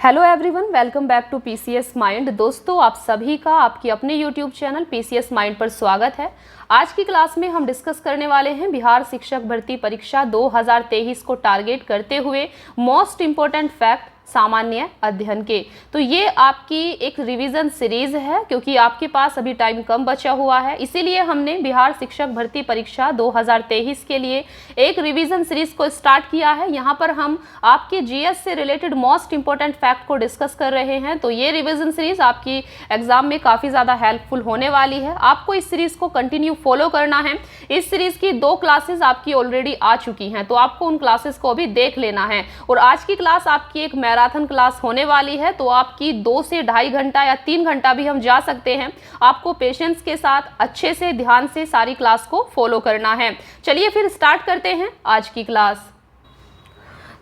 Hello everyone, welcome back to PCS Mind. दोस्तों, आप सभी का आपकी अपने यूट्यूब चैनल पीसीएस माइंड पर स्वागत है। आज की क्लास में हम डिस्कस करने वाले हैं बिहार शिक्षक भर्ती परीक्षा 2023 को टारगेट करते हुए मोस्ट इम्पोर्टेंट फैक्ट सामान्य अध्ययन के। तो ये आपकी एक रिवीजन सीरीज है, क्योंकि आपके पास अभी टाइम कम बचा हुआ है, इसीलिए हमने बिहार शिक्षक भर्ती परीक्षा 2023 के लिए एक रिवीजन सीरीज को स्टार्ट किया है। यहाँ पर हम आपके जीएस से रिलेटेड मोस्ट इंपॉर्टेंट फैक्ट को डिस्कस कर रहे हैं। तो ये रिवीजन सीरीज आपकी एग्जाम में काफ़ी ज़्यादा हेल्पफुल होने वाली है। आपको इस सीरीज को कंटिन्यू फॉलो करना है। इस सीरीज की 2 क्लासेस आपकी ऑलरेडी आ चुकी हैं, तो आपको उन क्लासेस को भी देख लेना है। और आज की क्लास आपकी एक मैराथन क्लास होने वाली है, तो आपकी 2 से ढाई घंटा या 3 घंटा भी हम जा सकते हैं। आपको पेशेंस के साथ अच्छे से ध्यान से सारी क्लास को फॉलो करना है। चलिए फिर स्टार्ट करते हैं आज की क्लास।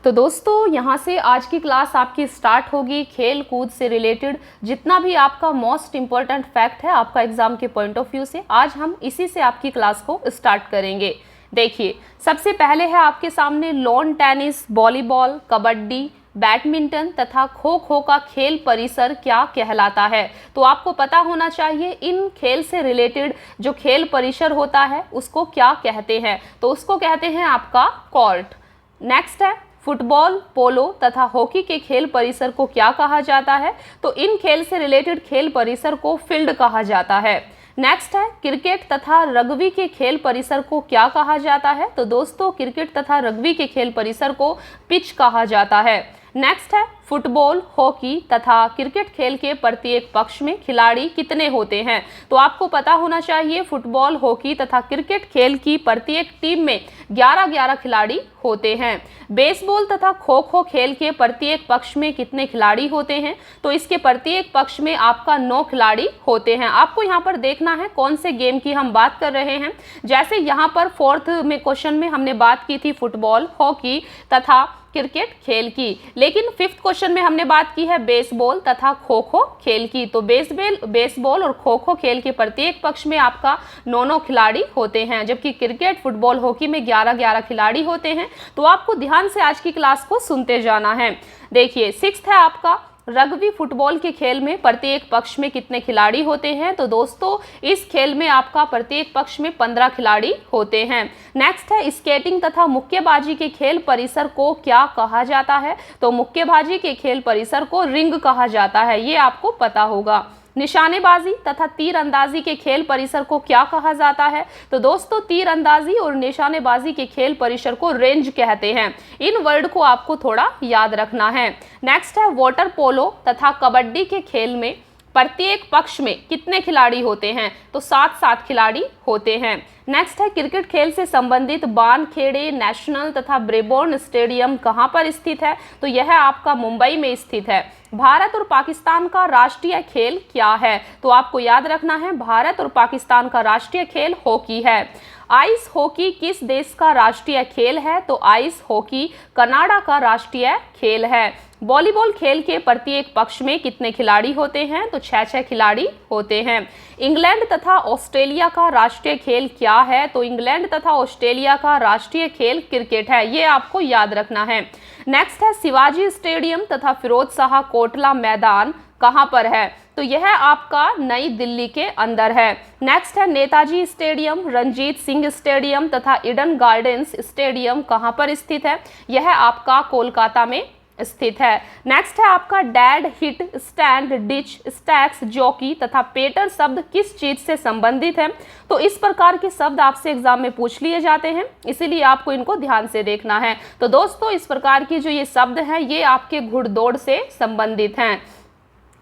तो दोस्तों, यहाँ से आज की क्लास आपकी स्टार्ट होगी खेल कूद से रिलेटेड। जितना भी आपका मोस्ट इम्पॉर्टेंट फैक्ट है आपका एग्जाम के पॉइंट ऑफ व्यू से, आज हम इसी से आपकी क्लास को स्टार्ट करेंगे। देखिए, सबसे पहले है आपके सामने lawn tennis, volleyball, kabaddi, badminton तथा खो खो का खेल परिसर क्या कहलाता है। तो आपको पता होना चाहिए इन खेल से रिलेटेड जो खेल परिसर होता है उसको क्या कहते हैं। तो उसको कहते हैं आपका कोर्ट। नेक्स्ट है फुटबॉल, पोलो तथा हॉकी के खेल परिसर को क्या कहा जाता है। तो इन खेल से रिलेटेड खेल परिसर को फील्ड कहा जाता है। नेक्स्ट है क्रिकेट तथा रग्बी के खेल परिसर को क्या कहा जाता है। तो दोस्तों, क्रिकेट तथा रग्बी के खेल परिसर को पिच कहा जाता है। नेक्स्ट है फुटबॉल, हॉकी तथा क्रिकेट खेल के प्रत्येक पक्ष में खिलाड़ी कितने होते हैं। तो आपको पता होना चाहिए फुटबॉल, हॉकी तथा क्रिकेट खेल की प्रत्येक टीम में 11-11 खिलाड़ी होते हैं। बेसबॉल तथा खो खो खेल के प्रत्येक पक्ष में कितने खिलाड़ी होते हैं। तो इसके प्रत्येक पक्ष में आपका 9 खिलाड़ी होते हैं। आपको यहाँ पर देखना है कौन से गेम की हम बात कर रहे हैं। जैसे यहाँ पर 4th में क्वेश्चन में हमने बात की थी फुटबॉल, हॉकी तथा क्रिकेट खेल की, लेकिन 5th क्वेश्चन में हमने बात की है बेसबॉल तथा खो खो खेल की। तो बेसबॉल और खो खो खेल के प्रत्येक पक्ष में आपका 9 खिलाड़ी होते हैं, जबकि क्रिकेट, फुटबॉल, हॉकी में 11-11 खिलाड़ी होते हैं। तो आपको ध्यान से आज की क्लास को सुनते जाना है। देखिए, 6th है आपका रग्बी फुटबॉल के खेल में प्रत्येक पक्ष में कितने खिलाड़ी होते हैं। तो दोस्तों, इस खेल में आपका प्रत्येक पक्ष में 15 खिलाड़ी होते हैं। नेक्स्ट है स्केटिंग तथा मुक्केबाजी के खेल परिसर को क्या कहा जाता है। तो मुक्केबाजी के खेल परिसर को रिंग कहा जाता है, ये आपको पता होगा। निशानेबाजी तथा तीरंदाजी के खेल परिसर को क्या कहा जाता है। तो दोस्तों, तीरंदाजी और निशानेबाजी के खेल परिसर को रेंज कहते हैं। इन वर्ड को आपको थोड़ा याद रखना है। नेक्स्ट है वाटर पोलो तथा कबड्डी के खेल में प्रत्येक पक्ष में कितने खिलाड़ी होते हैं। तो 7-7 खिलाड़ी होते हैं। नेक्स्ट है क्रिकेट खेल से संबंधित वानखेड़े नेशनल तथा ब्रेबॉर्न स्टेडियम कहाँ पर स्थित है। तो यह आपका मुंबई में स्थित है। भारत और पाकिस्तान का राष्ट्रीय खेल क्या है। तो आपको याद रखना है भारत और पाकिस्तान का राष्ट्रीय खेल हॉकी है। आइस हॉकी किस देश का राष्ट्रीय खेल है। तो आइस हॉकी कनाडा का राष्ट्रीय खेल है। वॉलीबॉल खेल के प्रत्येक पक्ष में कितने खिलाड़ी होते हैं। तो 6-6 खिलाड़ी होते हैं। इंग्लैंड तथा ऑस्ट्रेलिया का राष्ट्रीय खेल क्या है। तो इंग्लैंड तथा ऑस्ट्रेलिया का राष्ट्रीय खेल क्रिकेट है, ये आपको याद रखना है। नेक्स्ट है शिवाजी स्टेडियम तथा फिरोज शाह कोटला मैदान कहाँ पर है। तो यह आपका नई दिल्ली के अंदर है। नेक्स्ट है नेताजी स्टेडियम, रंजीत सिंह स्टेडियम तथा ईडन गार्डन्स स्टेडियम कहाँ पर स्थित है। यह आपका कोलकाता में स्थित है। नेक्स्ट है आपका dad, hit, stand, ditch, stacks, jockey तथा पेटर शब्द किस चीज से संबंधित है। तो इस प्रकार के शब्द आपसे एग्जाम में पूछ लिए जाते हैं, इसीलिए आपको इनको ध्यान से देखना है। तो दोस्तों, इस प्रकार की जो ये शब्द हैं ये आपके घुड़दौड़ से संबंधित हैं।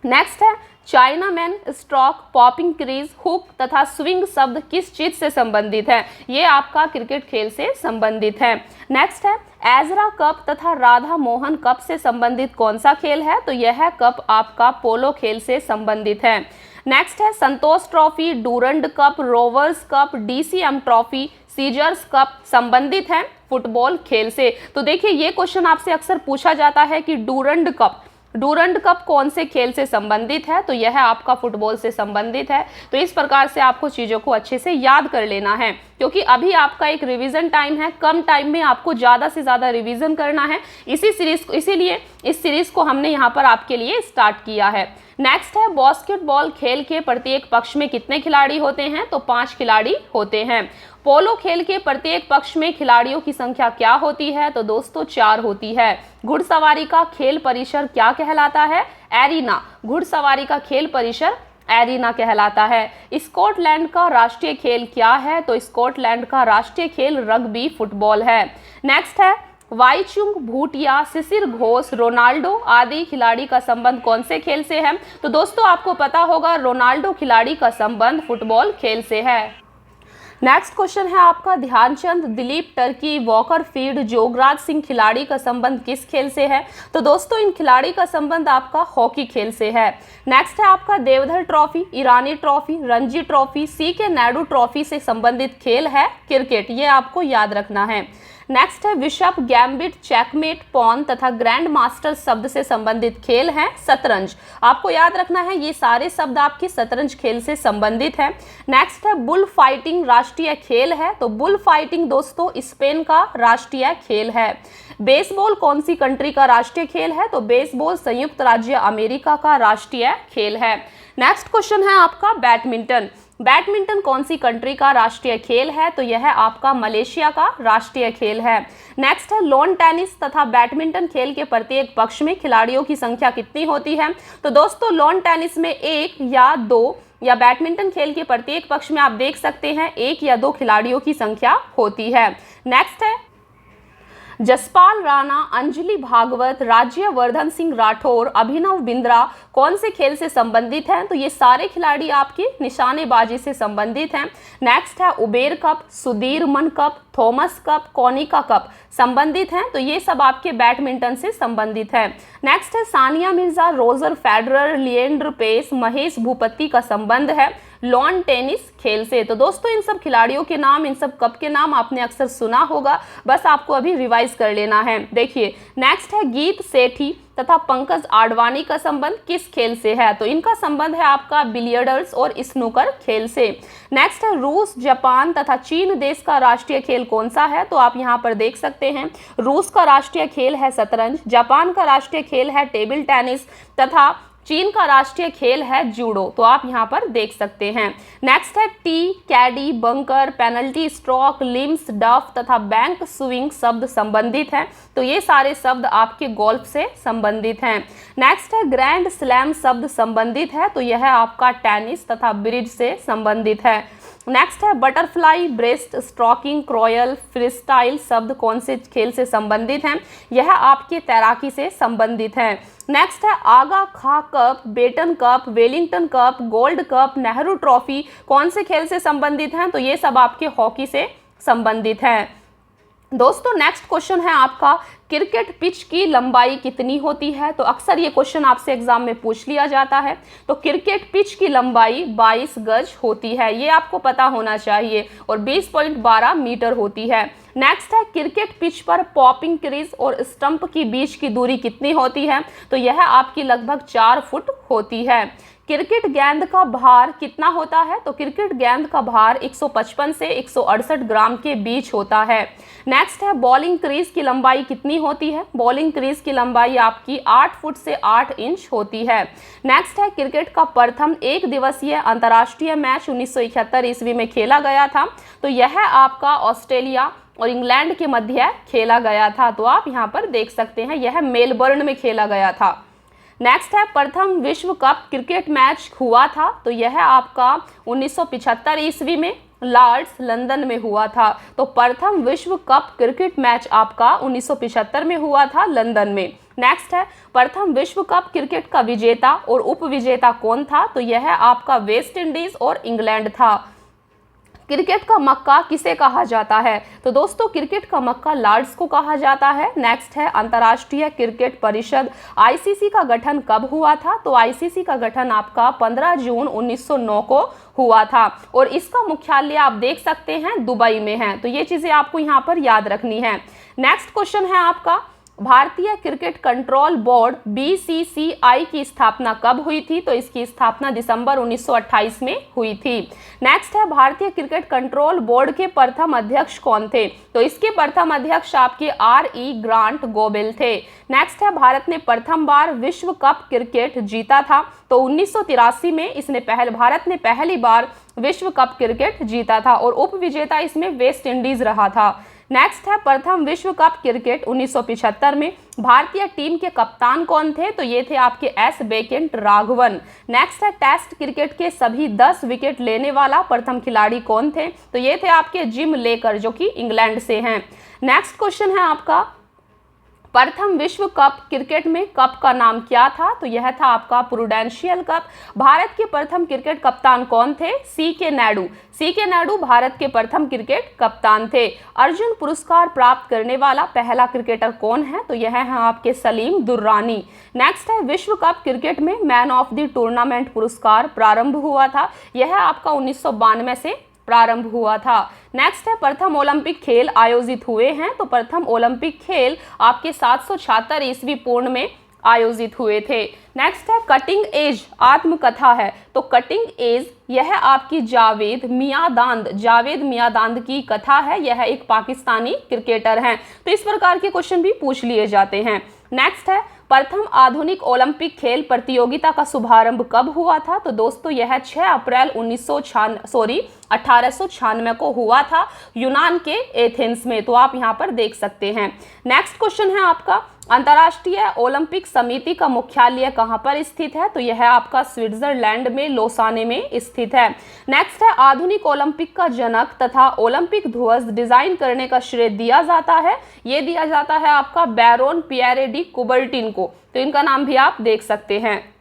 नेक्स्ट है China man, stroke, popping crease, hook तथा स्विंग शब्द किस चीज से संबंधित है। ये आपका क्रिकेट खेल से संबंधित है। नेक्स्ट है एजरा कप तथा राधा मोहन कप से संबंधित कौन सा खेल है। तो यह कप आपका पोलो खेल से संबंधित है। नेक्स्ट है Santosh trophy, Durand cup, Rovers cup, DCM trophy, सीजर्स कप संबंधित है फुटबॉल खेल से। तो देखिए, ये क्वेश्चन आपसे अक्सर पूछा जाता है कि डूरंड कप डूरंड कप कौन से खेल से संबंधित है? तो यह आपका फुटबॉल से संबंधित है। तो इस प्रकार से आपको चीज़ों को अच्छे से याद कर लेना है, क्योंकि अभी आपका एक रिवीजन टाइम है, कम टाइम में आपको ज़्यादा से ज़्यादा रिवीजन करना है। इसीलिए इस सीरीज़ को हमने यहाँ पर आपके लिए स्टार्ट किया है। नेक्स्ट है, बास्केटबॉल खेल के प्रत्येक पक्ष में कितने खिलाड़ी होते हैं? तो 5 खिलाड़ी होते हैं। पोलो खेल के प्रत्येक पक्ष में खिलाड़ियों की संख्या क्या होती है? तो दोस्तों 4 होती है। घुड़सवारी का खेल परिसर क्या कहलाता है? एरिना। घुड़सवारी का खेल परिसर एरिना कहलाता है। स्कॉटलैंड का राष्ट्रीय खेल क्या है? तो स्कॉटलैंड का राष्ट्रीय खेल रग्बी फुटबॉल है। नेक्स्ट है, वाईचुंग भूटिया, शिशिर घोष, रोनाल्डो आदि खिलाड़ी का संबंध कौन से खेल से है? तो दोस्तों आपको पता होगा, रोनाल्डो खिलाड़ी का संबंध फुटबॉल खेल से है। नेक्स्ट क्वेश्चन है आपका, ध्यानचंद, दिलीप टर्की, वॉकर फील्ड, जोगराज सिंह खिलाड़ी का संबंध किस खेल से है? तो दोस्तों इन खिलाड़ी का संबंध आपका हॉकी खेल से है। नेक्स्ट है आपका, Deodhar trophy, Irani trophy, Ranji trophy, CK Naidu trophy से संबंधित खेल है क्रिकेट। ये आपको याद रखना है। नेक्स्ट है, बिशप, गैम्बिट, चेकमेट, पॉन तथा ग्रैंड मास्टर शब्द से संबंधित खेल है शतरंज। आपको याद रखना है, ये सारे शब्द आपके शतरंज खेल से संबंधित है। नेक्स्ट है, बुल फाइटिंग राष्ट्रीय खेल है। तो बुल फाइटिंग दोस्तों स्पेन का राष्ट्रीय खेल है। बेसबॉल कौन सी कंट्री का राष्ट्रीय खेल है? तो बेसबॉल संयुक्त राज्य अमेरिका का राष्ट्रीय खेल है। नेक्स्ट क्वेश्चन है आपका, बैडमिंटन। बैडमिंटन कौन सी कंट्री का राष्ट्रीय खेल है? तो यह आपका मलेशिया का राष्ट्रीय खेल है। नेक्स्ट है, लॉन टेनिस तथा बैडमिंटन खेल के प्रत्येक पक्ष में खिलाड़ियों की संख्या कितनी होती है? तो दोस्तों लॉन टेनिस में 1 या 2 या बैडमिंटन खेल के प्रत्येक पक्ष में आप देख सकते हैं 1 या 2 खिलाड़ियों की संख्या होती है। नेक्स्ट है, जसपाल राणा, अंजलि भागवत, राज्यवर्धन सिंह राठौर, अभिनव बिंद्रा कौन से खेल से संबंधित हैं? तो ये सारे खिलाड़ी आपके निशानेबाजी से संबंधित हैं। नेक्स्ट है, Uber Cup, Sudirman Cup, Thomas Cup, Konica Cup संबंधित हैं। तो ये सब आपके बैडमिंटन से संबंधित है। नेक्स्ट है, सानिया मिर्जा, रोजर फेडरर, लिएंडर पेस, महेश भूपति का संबंध है लॉन टेनिस खेल से। तो दोस्तों इन सब खिलाड़ियों के नाम, इन सब कप के नाम आपने अक्सर सुना होगा, बस आपको अभी रिवाइज कर लेना है। देखिए नेक्स्ट है, गीत सेठी तथा पंकज आडवाणी का संबंध किस खेल से है? तो इनका संबंध है आपका बिलियर्ड्स और स्नूकर खेल से। नेक्स्ट है, रूस, जापान तथा चीन देश का राष्ट्रीय खेल कौन सा है? तो आप यहाँ पर देख सकते हैं, रूस का राष्ट्रीय खेल है शतरंज, जापान का राष्ट्रीय खेल है टेबल टेनिस तथा चीन का राष्ट्रीय खेल है जूडो। तो आप यहाँ पर देख सकते हैं। नेक्स्ट है, टी, कैडी, बंकर, पेनल्टी स्ट्रोक, लिम्स, डफ तथा बैंक स्विंग शब्द संबंधित हैं। तो ये सारे शब्द आपके गोल्फ से संबंधित हैं। नेक्स्ट है, ग्रैंड स्लैम शब्द संबंधित है। तो यह आपका टेनिस तथा ब्रिज से संबंधित है। नेक्स्ट है, बटरफ्लाई, ब्रेस्ट स्ट्रोकिंग, क्रॉयल, फ्रीस्टाइल शब्द कौन से खेल से संबंधित हैं? यह आपके तैराकी से संबंधित है। नेक्स्ट है, Aga Khan cup, Beighton cup, Wellington cup, gold cup, Nehru trophy कौन से खेल से संबंधित हैं? तो ये सब आपके हॉकी से संबंधित हैं। दोस्तों नेक्स्ट क्वेश्चन है आपका, क्रिकेट पिच की लंबाई कितनी होती है? तो अक्सर ये क्वेश्चन आपसे एग्जाम में पूछ लिया जाता है। तो क्रिकेट पिच की लंबाई 22 गज होती है, ये आपको पता होना चाहिए, और 20.12 मीटर होती है। नेक्स्ट है, क्रिकेट पिच पर पॉपिंग क्रीज और स्टंप की बीच की दूरी कितनी होती है? तो यह आपकी लगभग 4 फुट होती है। क्रिकेट गेंद का भार कितना होता है? तो क्रिकेट गेंद का भार 155 से 168 ग्राम के बीच होता है। नेक्स्ट है, बॉलिंग क्रीज की लंबाई कितनी होती है? बॉलिंग क्रीज की लंबाई आपकी 8 फुट से 8 इंच होती है। नेक्स्ट है, क्रिकेट का प्रथम एक दिवसीय अंतर्राष्ट्रीय मैच 1971 ईस्वी में खेला गया था। तो यह आपका ऑस्ट्रेलिया और इंग्लैंड के मध्य खेला गया था। तो आप यहाँ पर देख सकते हैं, यह मेलबर्न में खेला गया था। नेक्स्ट है, प्रथम विश्व कप क्रिकेट मैच हुआ था। तो यह आपका 1975 ईस्वी में लॉर्ड्स लंदन में हुआ था। तो प्रथम विश्व कप क्रिकेट मैच आपका 1975 में हुआ था लंदन में। नेक्स्ट है, प्रथम विश्व कप क्रिकेट का विजेता और उपविजेता कौन था? तो यह आपका वेस्ट इंडीज और इंग्लैंड था। क्रिकेट का मक्का किसे कहा जाता है? तो दोस्तों क्रिकेट का मक्का लॉर्ड्स को कहा जाता है। नेक्स्ट है, अंतर्राष्ट्रीय क्रिकेट परिषद आईसीसी का गठन कब हुआ था? तो आईसीसी का गठन आपका 15 जून 1909 को हुआ था, और इसका मुख्यालय आप देख सकते हैं दुबई में है। तो ये चीजें आपको यहाँ पर याद रखनी है। नेक्स्ट क्वेश्चन है आपका, भारतीय क्रिकेट कंट्रोल बोर्ड BCCI की स्थापना कब हुई थी? तो इसकी स्थापना दिसंबर 1928 में हुई थी। नेक्स्ट है, भारतीय क्रिकेट कंट्रोल बोर्ड के प्रथम अध्यक्ष कौन थे? तो इसके प्रथम अध्यक्ष आपके RE ग्रांट गोबिल थे। नेक्स्ट है, भारत ने प्रथम बार विश्व कप क्रिकेट जीता था। तो 1983 में भारत ने पहली बार विश्व कप क्रिकेट जीता था और उप विजेता इसमें वेस्ट इंडीज रहा था। नेक्स्ट है, प्रथम विश्व कप क्रिकेट 1975 में भारतीय टीम के कप्तान कौन थे? तो ये थे आपके S वेंकट राघवन। नेक्स्ट है, टेस्ट क्रिकेट के सभी 10 विकेट लेने वाला प्रथम खिलाड़ी कौन थे? तो ये थे आपके जिम लेकर, जो कि इंग्लैंड से हैं। नेक्स्ट क्वेश्चन है आपका, प्रथम विश्व कप क्रिकेट में कप का नाम क्या था? तो यह था आपका प्रूडेंशियल कप। भारत के प्रथम क्रिकेट कप्तान कौन थे? CK नायडू। CK नायडू भारत के प्रथम क्रिकेट कप्तान थे। अर्जुन पुरस्कार प्राप्त करने वाला पहला क्रिकेटर कौन है? तो यह है आपके सलीम दुर्रानी। नेक्स्ट है, विश्व कप क्रिकेट में मैन ऑफ द टूर्नामेंट पुरस्कार प्रारंभ हुआ था। यह आपका 1992 से प्रारंभ हुआ था। नेक्स्ट है, प्रथम ओलंपिक खेल आयोजित हुए हैं। तो प्रथम ओलंपिक खेल आपके 776 ईस्वी पूर्व में आयोजित हुए थे। नेक्स्ट है, कटिंग एज आत्मकथा है। तो कटिंग एज यह आपकी जावेद मियांदाद की कथा है। यह एक पाकिस्तानी क्रिकेटर हैं। तो इस प्रकार के क्वेश्चन भी पूछ लिए जाते हैं। नेक्स्ट है, प्रथम आधुनिक ओलंपिक खेल प्रतियोगिता का शुभारंभ कब हुआ था? तो दोस्तों यह 6 अप्रैल 1896 को हुआ था यूनान के एथेंस में। तो आप यहाँ पर देख सकते हैं। नेक्स्ट क्वेश्चन है आपका, अंतर्राष्ट्रीय ओलंपिक समिति का मुख्यालय कहाँ पर स्थित है? तो यह आपका स्विट्जरलैंड में लोसाने में स्थित है। नेक्स्ट है, आधुनिक ओलंपिक का जनक तथा ओलंपिक ध्वज डिजाइन करने का श्रेय दिया जाता है। ये दिया जाता है आपका बैरोन पियरे डी कुबर्टिन को। तो इनका नाम भी आप देख सकते हैं।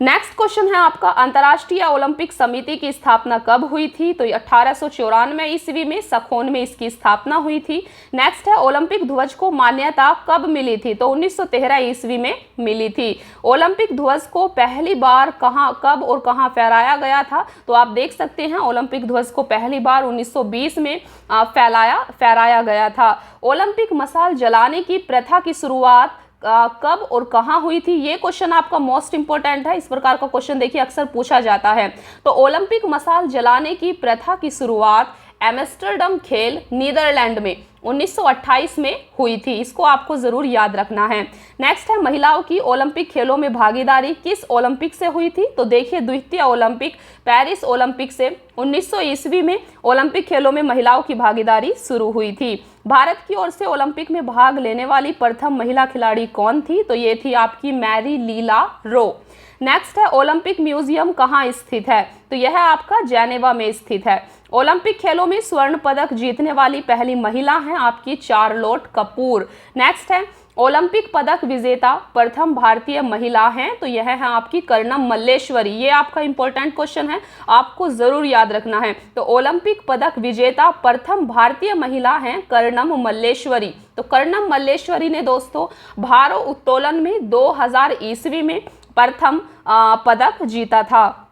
नेक्स्ट क्वेश्चन है आपका, अंतर्राष्ट्रीय ओलंपिक समिति की स्थापना कब हुई थी? तो 1894 ईस्वी में सखोन में इसकी स्थापना हुई थी। नेक्स्ट है, ओलंपिक ध्वज को मान्यता कब मिली थी? तो 1913 ईस्वी में मिली थी। ओलंपिक ध्वज को पहली बार कब और कहाँ फहराया गया था? तो आप देख सकते हैं, ओलंपिक ध्वज को पहली बार 1920 में फहराया गया था। ओलंपिक मशाल जलाने की प्रथा की शुरुआत कब और कहाँ हुई थी? ये क्वेश्चन आपका मोस्ट इंपोर्टेंट है। इस प्रकार का क्वेश्चन देखिए अक्सर पूछा जाता है। तो ओलंपिक मशाल जलाने की प्रथा की शुरुआत एम्स्टर्डम खेल नीदरलैंड में 1928 में हुई थी। इसको आपको जरूर याद रखना है। नेक्स्ट है, महिलाओं की ओलंपिक खेलों में भागीदारी किस ओलंपिक से हुई थी? तो देखिए, द्वितीय ओलंपिक पेरिस ओलंपिक से 1900 ईस्वी में ओलंपिक खेलों में महिलाओं की भागीदारी शुरू हुई थी। भारत की ओर से ओलंपिक में भाग लेने वाली प्रथम महिला खिलाड़ी कौन थी? तो ये थी आपकी मैरी लीला रो। नेक्स्ट है, ओलंपिक म्यूजियम कहाँ स्थित है? तो यह आपका जेनेवा में स्थित है। ओलंपिक खेलों में स्वर्ण पदक जीतने वाली पहली महिला हैं आपकी चार्लोट कपूर। नेक्स्ट है, ओलंपिक पदक विजेता प्रथम भारतीय महिला हैं। तो यह है आपकी कर्णम मल्लेश्वरी। ये आपका इंपॉर्टेंट क्वेश्चन है, आपको जरूर याद रखना है। तो ओलंपिक पदक विजेता प्रथम भारतीय महिला हैं कर्णम मल्लेश्वरी। तो कर्णम मल्लेश्वरी ने दोस्तों भारोत्तोलन में 2000 ईस्वी में प्रथम पदक जीता था।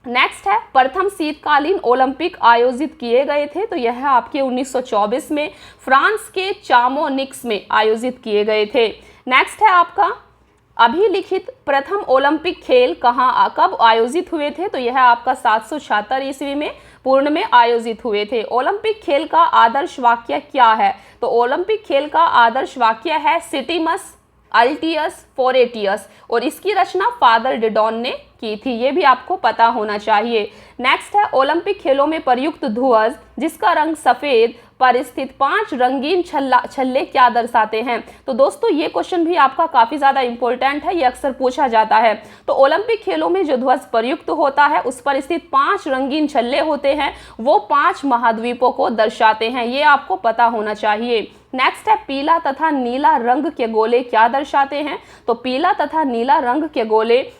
नेक्स्ट है, प्रथम शीतकालीन ओलंपिक आयोजित किए गए थे। तो यह आपके 1924 में फ्रांस के चामोनिक्स में आयोजित किए गए थे। नेक्स्ट है आपका, अभिलिखित प्रथम ओलंपिक खेल कब आयोजित हुए थे? तो यह आपका 776 ईस्वी में पूर्ण में आयोजित हुए थे। ओलंपिक खेल का आदर्श वाक्य क्या है? तो ओलंपिक खेल का आदर्श वाक्य है सिटीमस अल्टियस फोरेटियस, और इसकी रचना फादर डिडॉन ने की थी। ये भी आपको पता होना चाहिए। नेक्स्ट है, ओलंपिक खेलों में प्रयुक्त ध्वज जिसका रंग सफेद पर स्थित 5 रंगीन छल्ले क्या दर्शाते हैं? तो दोस्तों ये क्वेश्चन भी आपका काफी ज्यादा इंपॉर्टेंट है, ये अक्सर पूछा जाता है। तो ओलंपिक खेलों में जो ध्वज प्रयुक्त होता है उस पर स्थित 5 रंगीन छल्ले होते हैं, वो 5 महाद्वीपों को दर्शाते हैं। ये आपको पता होना चाहिए। नेक्स्ट है, पीला तथा नीला रंग के गोले क्या दर्शाते हैं? तो पीला तथा नीला रंग के गोले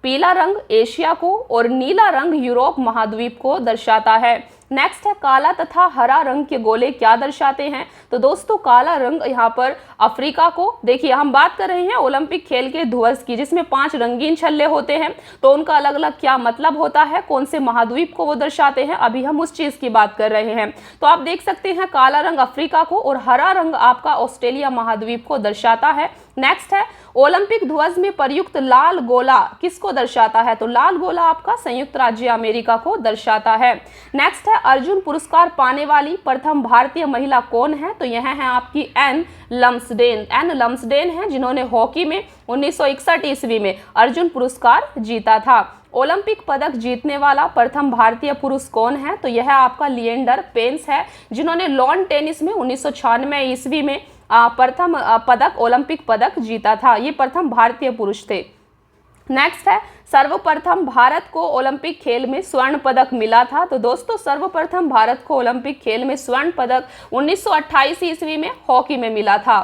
पीला रंग एशिया को और नीला रंग यूरोप महाद्वीप को दर्शाता है। नेक्स्ट है काला तथा हरा रंग के गोले क्या दर्शाते हैं? तो दोस्तों काला रंग यहाँ पर अफ्रीका को, देखिए हम बात कर रहे हैं ओलंपिक खेल के ध्वज की जिसमें 5 रंगीन छल्ले होते हैं, तो उनका अलग अलग क्या मतलब होता है, कौन से महाद्वीप को वो दर्शाते हैं, अभी हम उस चीज की बात कर रहे हैं। तो आप देख सकते हैं काला रंग अफ्रीका को और हरा रंग आपका ऑस्ट्रेलिया महाद्वीप को दर्शाता है। नेक्स्ट है ओलंपिक ध्वज में प्रयुक्त लाल गोला किसको दर्शाता है? तो लाल गोला आपका संयुक्त राज्य अमेरिका को दर्शाता है। नेक्स्ट है अर्जुन पुरस्कार पाने वाली प्रथम भारतीय महिला कौन है? तो यह है आपकी एन लम्सडेन। एन लम्सडेन है जिन्होंने हॉकी में 1961 ईस्वी में अर्जुन पुरस्कार जीता था। ओलंपिक पदक जीतने वाला प्रथम भारतीय पुरुष कौन है? तो यह आपका लिएंडर पेंस है जिन्होंने लॉन टेनिस में 1996 ईस्वी में प्रथम पदक ओलंपिक पदक जीता था। ये प्रथम भारतीय पुरुष थे। नेक्स्ट है सर्वप्रथम भारत को ओलंपिक खेल में स्वर्ण पदक मिला था। तो दोस्तों सर्वप्रथम भारत को ओलंपिक खेल में स्वर्ण पदक 1928 ईस्वी में हॉकी में मिला था।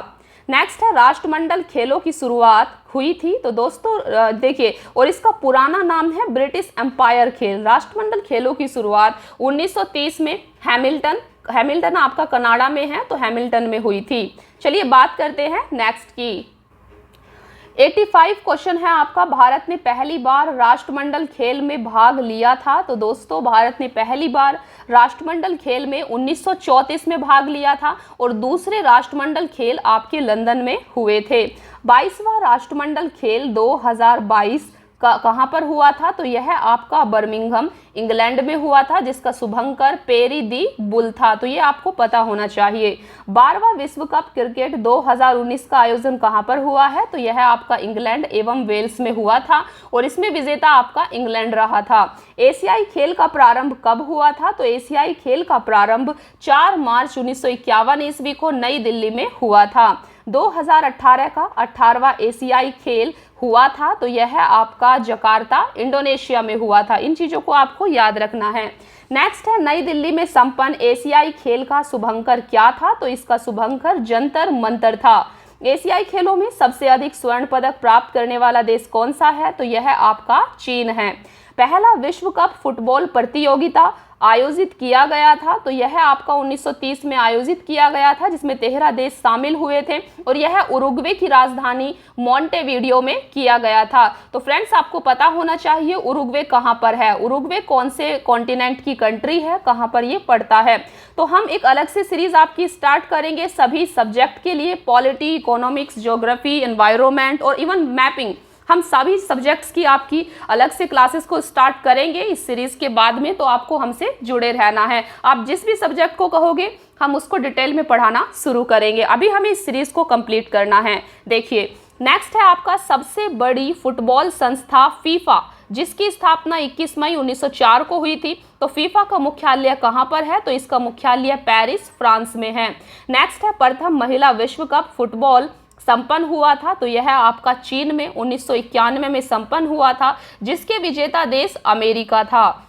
नेक्स्ट है राष्ट्रमंडल खेलों की शुरुआत हुई थी। तो दोस्तों देखिए, और इसका पुराना नाम है ब्रिटिश एम्पायर खेल। राष्ट्रमंडल खेलों की शुरुआत 1930 में हैमिल्टन आपका कनाडा में है, तो हैमिल्टन में हुई थी। चलिए बात करते हैं नेक्स्ट की। 85 क्वेश्चन है आपका, भारत ने पहली बार राष्ट्रमंडल खेल में भाग लिया था। तो दोस्तों भारत ने पहली बार राष्ट्रमंडल खेल में 1934 में भाग लिया था और दूसरे राष्ट्रमंडल खेल आपके लंदन में हुए थे। 22वां राष्ट्रमंडल खेल 2022 कहाँ पर हुआ था? तो यह आपका बर्मिंघम इंग्लैंड में हुआ था जिसका शुभंकर पेरी दी बुल था। तो ये आपको पता होना चाहिए। 12वां विश्व कप क्रिकेट 2019 का आयोजन कहाँ पर हुआ है? तो यह आपका इंग्लैंड एवं वेल्स में हुआ था और इसमें विजेता आपका इंग्लैंड रहा था। एशियाई खेल का प्रारंभ कब हुआ था? तो एशियाई खेल का प्रारंभ 4 मार्च 1951 ईस्वी को नई दिल्ली में हुआ था। 2018 का 18वां एशियाई खेल हुआ था, तो यह आपका जकार्ता इंडोनेशिया में हुआ था। इन चीजों को आपको याद रखना है। नेक्स्ट है नई दिल्ली में संपन्न एशियाई खेल का शुभंकर क्या था? तो इसका शुभंकर जंतर मंतर था। एशियाई खेलों में सबसे अधिक स्वर्ण पदक प्राप्त करने वाला देश कौन सा है? तो यह आपका चीन है। पहला विश्व कप फुटबॉल प्रतियोगिता आयोजित किया गया था, तो यह आपका 1930 में आयोजित किया गया था जिसमें 13 देश शामिल हुए थे और यह उरुग्वे की राजधानी मोंटेवीडियो में किया गया था। तो फ्रेंड्स आपको पता होना चाहिए उरुग्वे कहाँ पर है, उरुग्वे कौन से कॉन्टिनेंट की कंट्री है, कहाँ पर ये पड़ता है। तो हम एक अलग से सीरीज आपकी स्टार्ट करेंगे सभी सब्जेक्ट के लिए, पॉलिटी, इकोनॉमिक्स, ज्योग्राफी, एनवायरनमेंट और इवन मैपिंग, हम सभी सब्जेक्ट्स की आपकी अलग से क्लासेस को स्टार्ट करेंगे इस सीरीज के बाद में। तो आपको हमसे जुड़े रहना है। आप जिस भी सब्जेक्ट को कहोगे हम उसको डिटेल में पढ़ाना शुरू करेंगे। अभी हमें इस सीरीज को कंप्लीट करना है। देखिए नेक्स्ट है आपका सबसे बड़ी फुटबॉल संस्था फीफा, जिसकी स्थापना 21 मई 1904 को हुई थी। तो फीफा का मुख्यालय कहाँ पर है? तो इसका मुख्यालय पेरिस, फ्रांस में है। नेक्स्ट है प्रथम महिला विश्व कप फुटबॉल संपन्न हुआ था, तो यह आपका चीन में 1991 में संपन्न हुआ था जिसके विजेता देश अमेरिका था।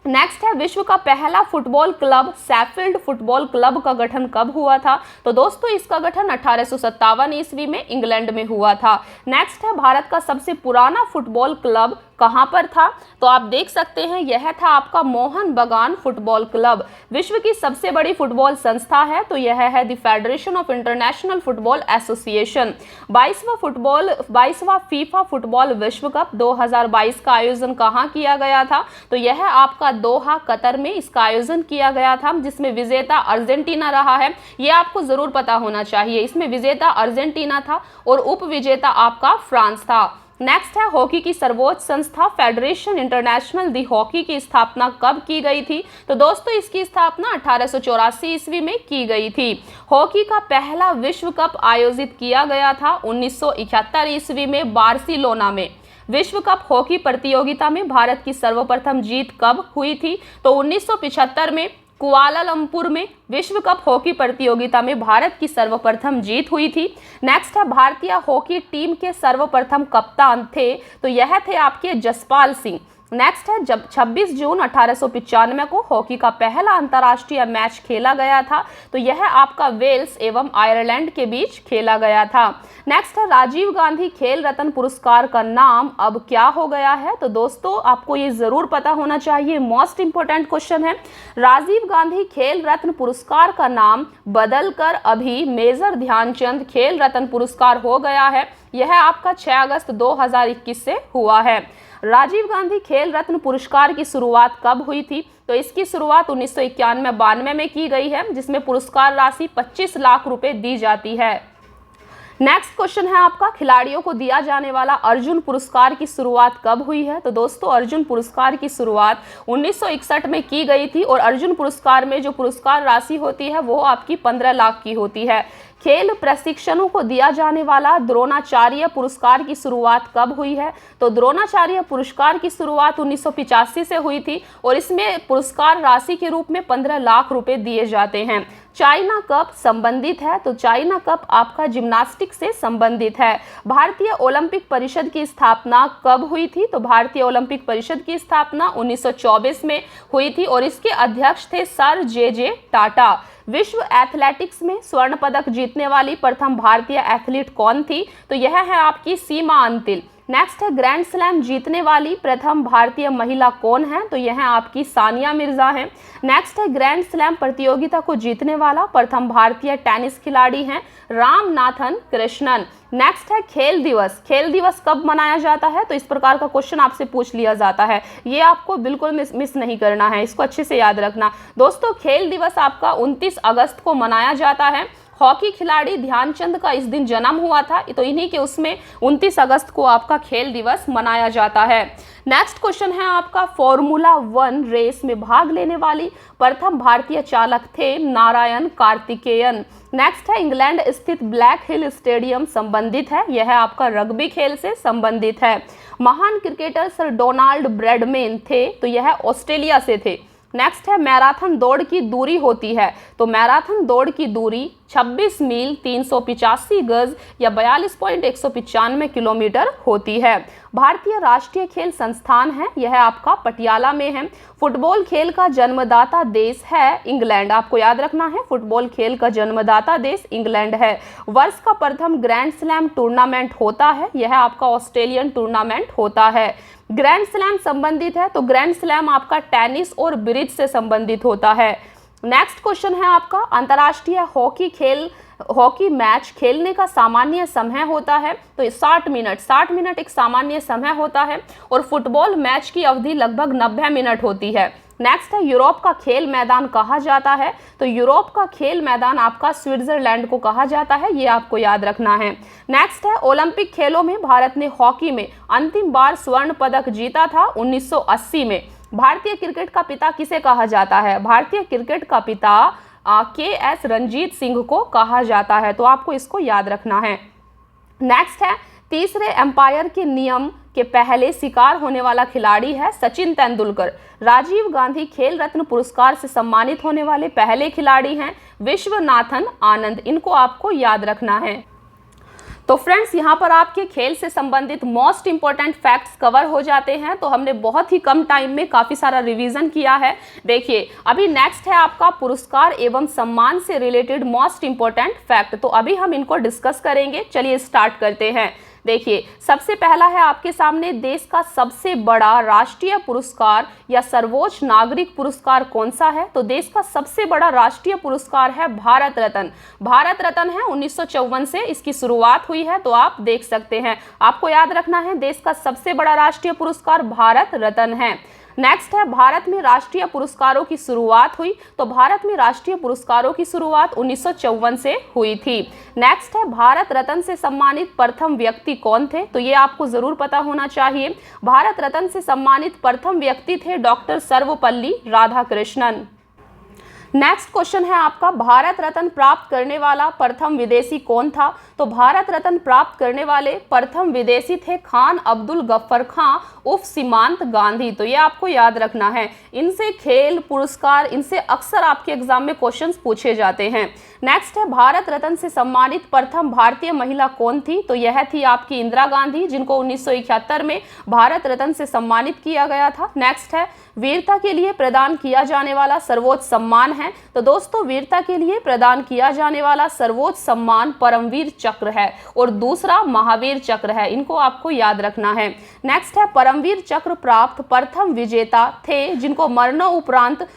नेक्स्ट है विश्व का पहला football club Sheffield football club का गठन कब हुआ था? तो दोस्तों इसका गठन 1857 ईस्वी में इंग्लैंड में हुआ था। नेक्स्ट है भारत का सबसे पुराना फुटबॉल क्लब कहाँ पर था? तो आप देख सकते हैं यह था आपका मोहन बगान फुटबॉल क्लब। विश्व की सबसे बड़ी फुटबॉल संस्था है, तो यह है the federation of international football association. 22वां फीफा फुटबॉल विश्व कप 2022 का आयोजन कहाँ किया गया था? तो यह आपका दोहा, कतर में इसका आयोजन किया गया था जिसमें विजेता अर्जेंटीना रहा है। यह आपको जरूर पता होना चाहिए। इसमें विजेता अर्जेंटीना था और उप विजेता आपका फ्रांस था। नेक्स्ट है हॉकी की सर्वोच्च संस्था फेडरेशन इंटरनेशनल दी हॉकी की स्थापना कब की गई थी? तो दोस्तों इसकी स्थापना 1884 ईस्वी में की गई थी। हॉकी का पहला विश्व कप आयोजित किया गया था 1971 ईस्वी में बार्सिलोना में। विश्व कप हॉकी प्रतियोगिता में भारत की सर्वप्रथम जीत कब हुई थी? तो 1975 में कुआलालंपुर में विश्व कप हॉकी प्रतियोगिता में भारत की सर्वप्रथम जीत हुई थी। नेक्स्ट है भारतीय हॉकी टीम के सर्वप्रथम कप्तान थे, तो यह थे आपके जसपाल सिंह। नेक्स्ट है, जब 26 जून 1895 को हॉकी का पहला अंतर्राष्ट्रीय मैच खेला गया था, तो यह आपका वेल्स एवं आयरलैंड के बीच खेला गया था। नेक्स्ट है, राजीव गांधी खेल रत्न पुरस्कार का नाम अब क्या हो गया है? तो दोस्तों आपको ये जरूर पता होना चाहिए, मोस्ट इंपोर्टेंट क्वेश्चन है। राजीव गांधी खेल रत्न पुरस्कार का नाम बदलकर अभी मेजर ध्यानचंद खेल रत्न पुरस्कार हो गया है। यह आपका 6 अगस्त 2021 से हुआ है। राजीव गांधी खेल रत्न पुरस्कार की शुरुआत कब हुई थी? तो इसकी शुरुआत 1991-92 में की गई है, जिसमें पुरस्कार राशि 25 लाख रुपए दी जाती है। नेक्स्ट क्वेश्चन है आपका, खिलाड़ियों को दिया जाने वाला अर्जुन पुरस्कार की शुरुआत कब हुई है? तो दोस्तों अर्जुन पुरस्कार की शुरुआत 1961 में की गई थी और अर्जुन पुरस्कार में जो पुरस्कार राशि होती है वो आपकी 15 लाख की होती है। खेल प्रशिक्षकों को दिया जाने वाला द्रोणाचार्य पुरस्कार की शुरुआत कब हुई है? तो द्रोणाचार्य पुरस्कार की शुरुआत 1985 से हुई थी और इसमें पुरस्कार राशि के रूप में 15 लाख रुपए दिए जाते हैं। चाइना कप संबंधित है, तो चाइना कप आपका जिम्नास्टिक से संबंधित है। भारतीय ओलंपिक परिषद की स्थापना कब हुई थी? तो भारतीय ओलंपिक परिषद की स्थापना 1924 में हुई थी और इसके अध्यक्ष थे सर जे टाटा। विश्व एथलेटिक्स में स्वर्ण पदक जीतने वाली प्रथम भारतीय एथलीट कौन थी? तो यह है आपकी सीमा अंतिल। नेक्स्ट है, ग्रैंड स्लैम जीतने वाली प्रथम भारतीय महिला कौन है? तो यह आपकी सानिया मिर्जा है। नेक्स्ट है, ग्रैंड स्लैम प्रतियोगिता को जीतने वाला प्रथम भारतीय टेनिस खिलाड़ी हैं रामनाथन कृष्णन। नेक्स्ट है, खेल दिवस। खेल दिवस कब मनाया जाता है? तो इस प्रकार का क्वेश्चन आपसे पूछ लिया जाता है, ये आपको बिल्कुल मिस नहीं करना है, इसको अच्छे से याद रखना। दोस्तों खेल दिवस आपका 29 अगस्त को मनाया जाता है। हॉकी खिलाड़ी ध्यानचंद का इस दिन जन्म हुआ था, तो इन्हीं के उसमें 29 अगस्त को आपका खेल दिवस मनाया जाता है। नेक्स्ट क्वेश्चन है आपका, फॉर्मूला 1 रेस में भाग लेने वाली प्रथम भारतीय चालक थे नारायण कार्तिकेयन। नेक्स्ट है, इंग्लैंड स्थित ब्लैक हिल स्टेडियम संबंधित है, यह आपका रग्बी खेल से संबंधित है। महान क्रिकेटर सर डोनाल्ड ब्रैडमैन थे, तो यह ऑस्ट्रेलिया से थे। नेक्स्ट है, मैराथन दौड़ की दूरी होती है, तो मैराथन दौड़ की दूरी 26 मील 385 गज या 42.195 किलोमीटर होती है। भारतीय राष्ट्रीय खेल संस्थान है, यह आपका पटियाला में है। फुटबॉल खेल का जन्मदाता देश है इंग्लैंड, आपको याद रखना है, फुटबॉल खेल का जन्मदाता देश इंग्लैंड है। वर्ष का प्रथम ग्रैंड स्लैम टूर्नामेंट होता है, यह आपका ऑस्ट्रेलियन टूर्नामेंट होता है। ग्रैंड स्लैम संबंधित है, तो ग्रैंड स्लैम आपका टेनिस और ब्रिज से संबंधित होता है। नेक्स्ट क्वेश्चन है आपका, अंतर्राष्ट्रीय हॉकी मैच खेलने का सामान्य समय होता है, तो 60 मिनट एक सामान्य समय होता है और फुटबॉल मैच की अवधि लगभग 90 मिनट होती है। नेक्स्ट है, यूरोप का खेल मैदान कहा जाता है, तो यूरोप का खेल मैदान आपका स्विट्जरलैंड को कहा जाता है, ये आपको याद रखना है। नेक्स्ट है, ओलंपिक खेलों में भारत ने हॉकी में अंतिम बार स्वर्ण पदक जीता था 1980 में। भारतीय क्रिकेट का पिता किसे कहा जाता है? भारतीय क्रिकेट का पिता KS रणजीत सिंह को कहा जाता है, तो आपको इसको याद रखना है। नेक्स्ट है, तीसरे एम्पायर के नियम के पहले शिकार होने वाला खिलाड़ी है सचिन तेंदुलकर। राजीव गांधी खेल रत्न पुरस्कार से सम्मानित होने वाले पहले खिलाड़ी हैं विश्वनाथन आनंद, इनको आपको याद रखना है। तो फ्रेंड्स यहाँ पर आपके खेल से संबंधित मोस्ट इंपॉर्टेंट फैक्ट्स कवर हो जाते हैं, तो हमने बहुत ही कम टाइम में काफ़ी सारा रिवीजन किया है। देखिए अभी नेक्स्ट है आपका पुरस्कार एवं सम्मान से रिलेटेड मोस्ट इंपॉर्टेंट फैक्ट, तो अभी हम इनको डिस्कस करेंगे। चलिए स्टार्ट करते हैं। देखिए सबसे पहला है आपके सामने, देश का सबसे बड़ा राष्ट्रीय पुरस्कार या सर्वोच्च नागरिक पुरस्कार कौन सा है? तो देश का सबसे बड़ा राष्ट्रीय पुरस्कार है भारत रत्न। भारत रत्न है 1954 से इसकी शुरुआत हुई है, तो आप देख सकते हैं। आपको याद रखना है देश का सबसे बड़ा राष्ट्रीय पुरस्कार भारत रत्न है। नेक्स्ट है, भारत में राष्ट्रीय पुरस्कारों की शुरुआत हुई, तो भारत में राष्ट्रीय पुरस्कारों की शुरुआत 1954 से हुई थी। नेक्स्ट है, भारत रत्न से सम्मानित प्रथम व्यक्ति कौन थे? तो ये आपको जरूर पता होना चाहिए। भारत रत्न से सम्मानित प्रथम व्यक्ति थे doctor Sarvepalli Radhakrishnan. Next question है आपका, भारत रत्न प्राप्त करने वाला प्रथम विदेशी कौन था? तो भारत रत्न प्राप्त करने वाले प्रथम विदेशी थे खान अब्दुल गफ्फर खां उर्फ सीमांत गांधी। तो ये आपको याद रखना है। इनसे खेल पुरस्कार, इनसे अक्सर आपके एग्जाम में क्वेश्चंस पूछे जाते हैं। नेक्स्ट है, भारत रत्न से सम्मानित प्रथम भारतीय महिला कौन थी? तो यह थी आपकी इंदिरा गांधी, जिनको 1971 में भारत रत्न से सम्मानित किया गया था। नेक्स्ट है, वीरता के लिए प्रदान किया जाने वाला सर्वोच्च सम्मान है। तो दोस्तों, वीरता के लिए प्रदान किया जाने वाला सर्वोच्च सम्मान परमवीर चक्र है और दूसरा महावीर चक्र है। इनको आपको याद रखना है। नेक्स्ट है, परमवीर चक्र प्राप्त प्रथम विजेता थे जिनको मरणोपरांत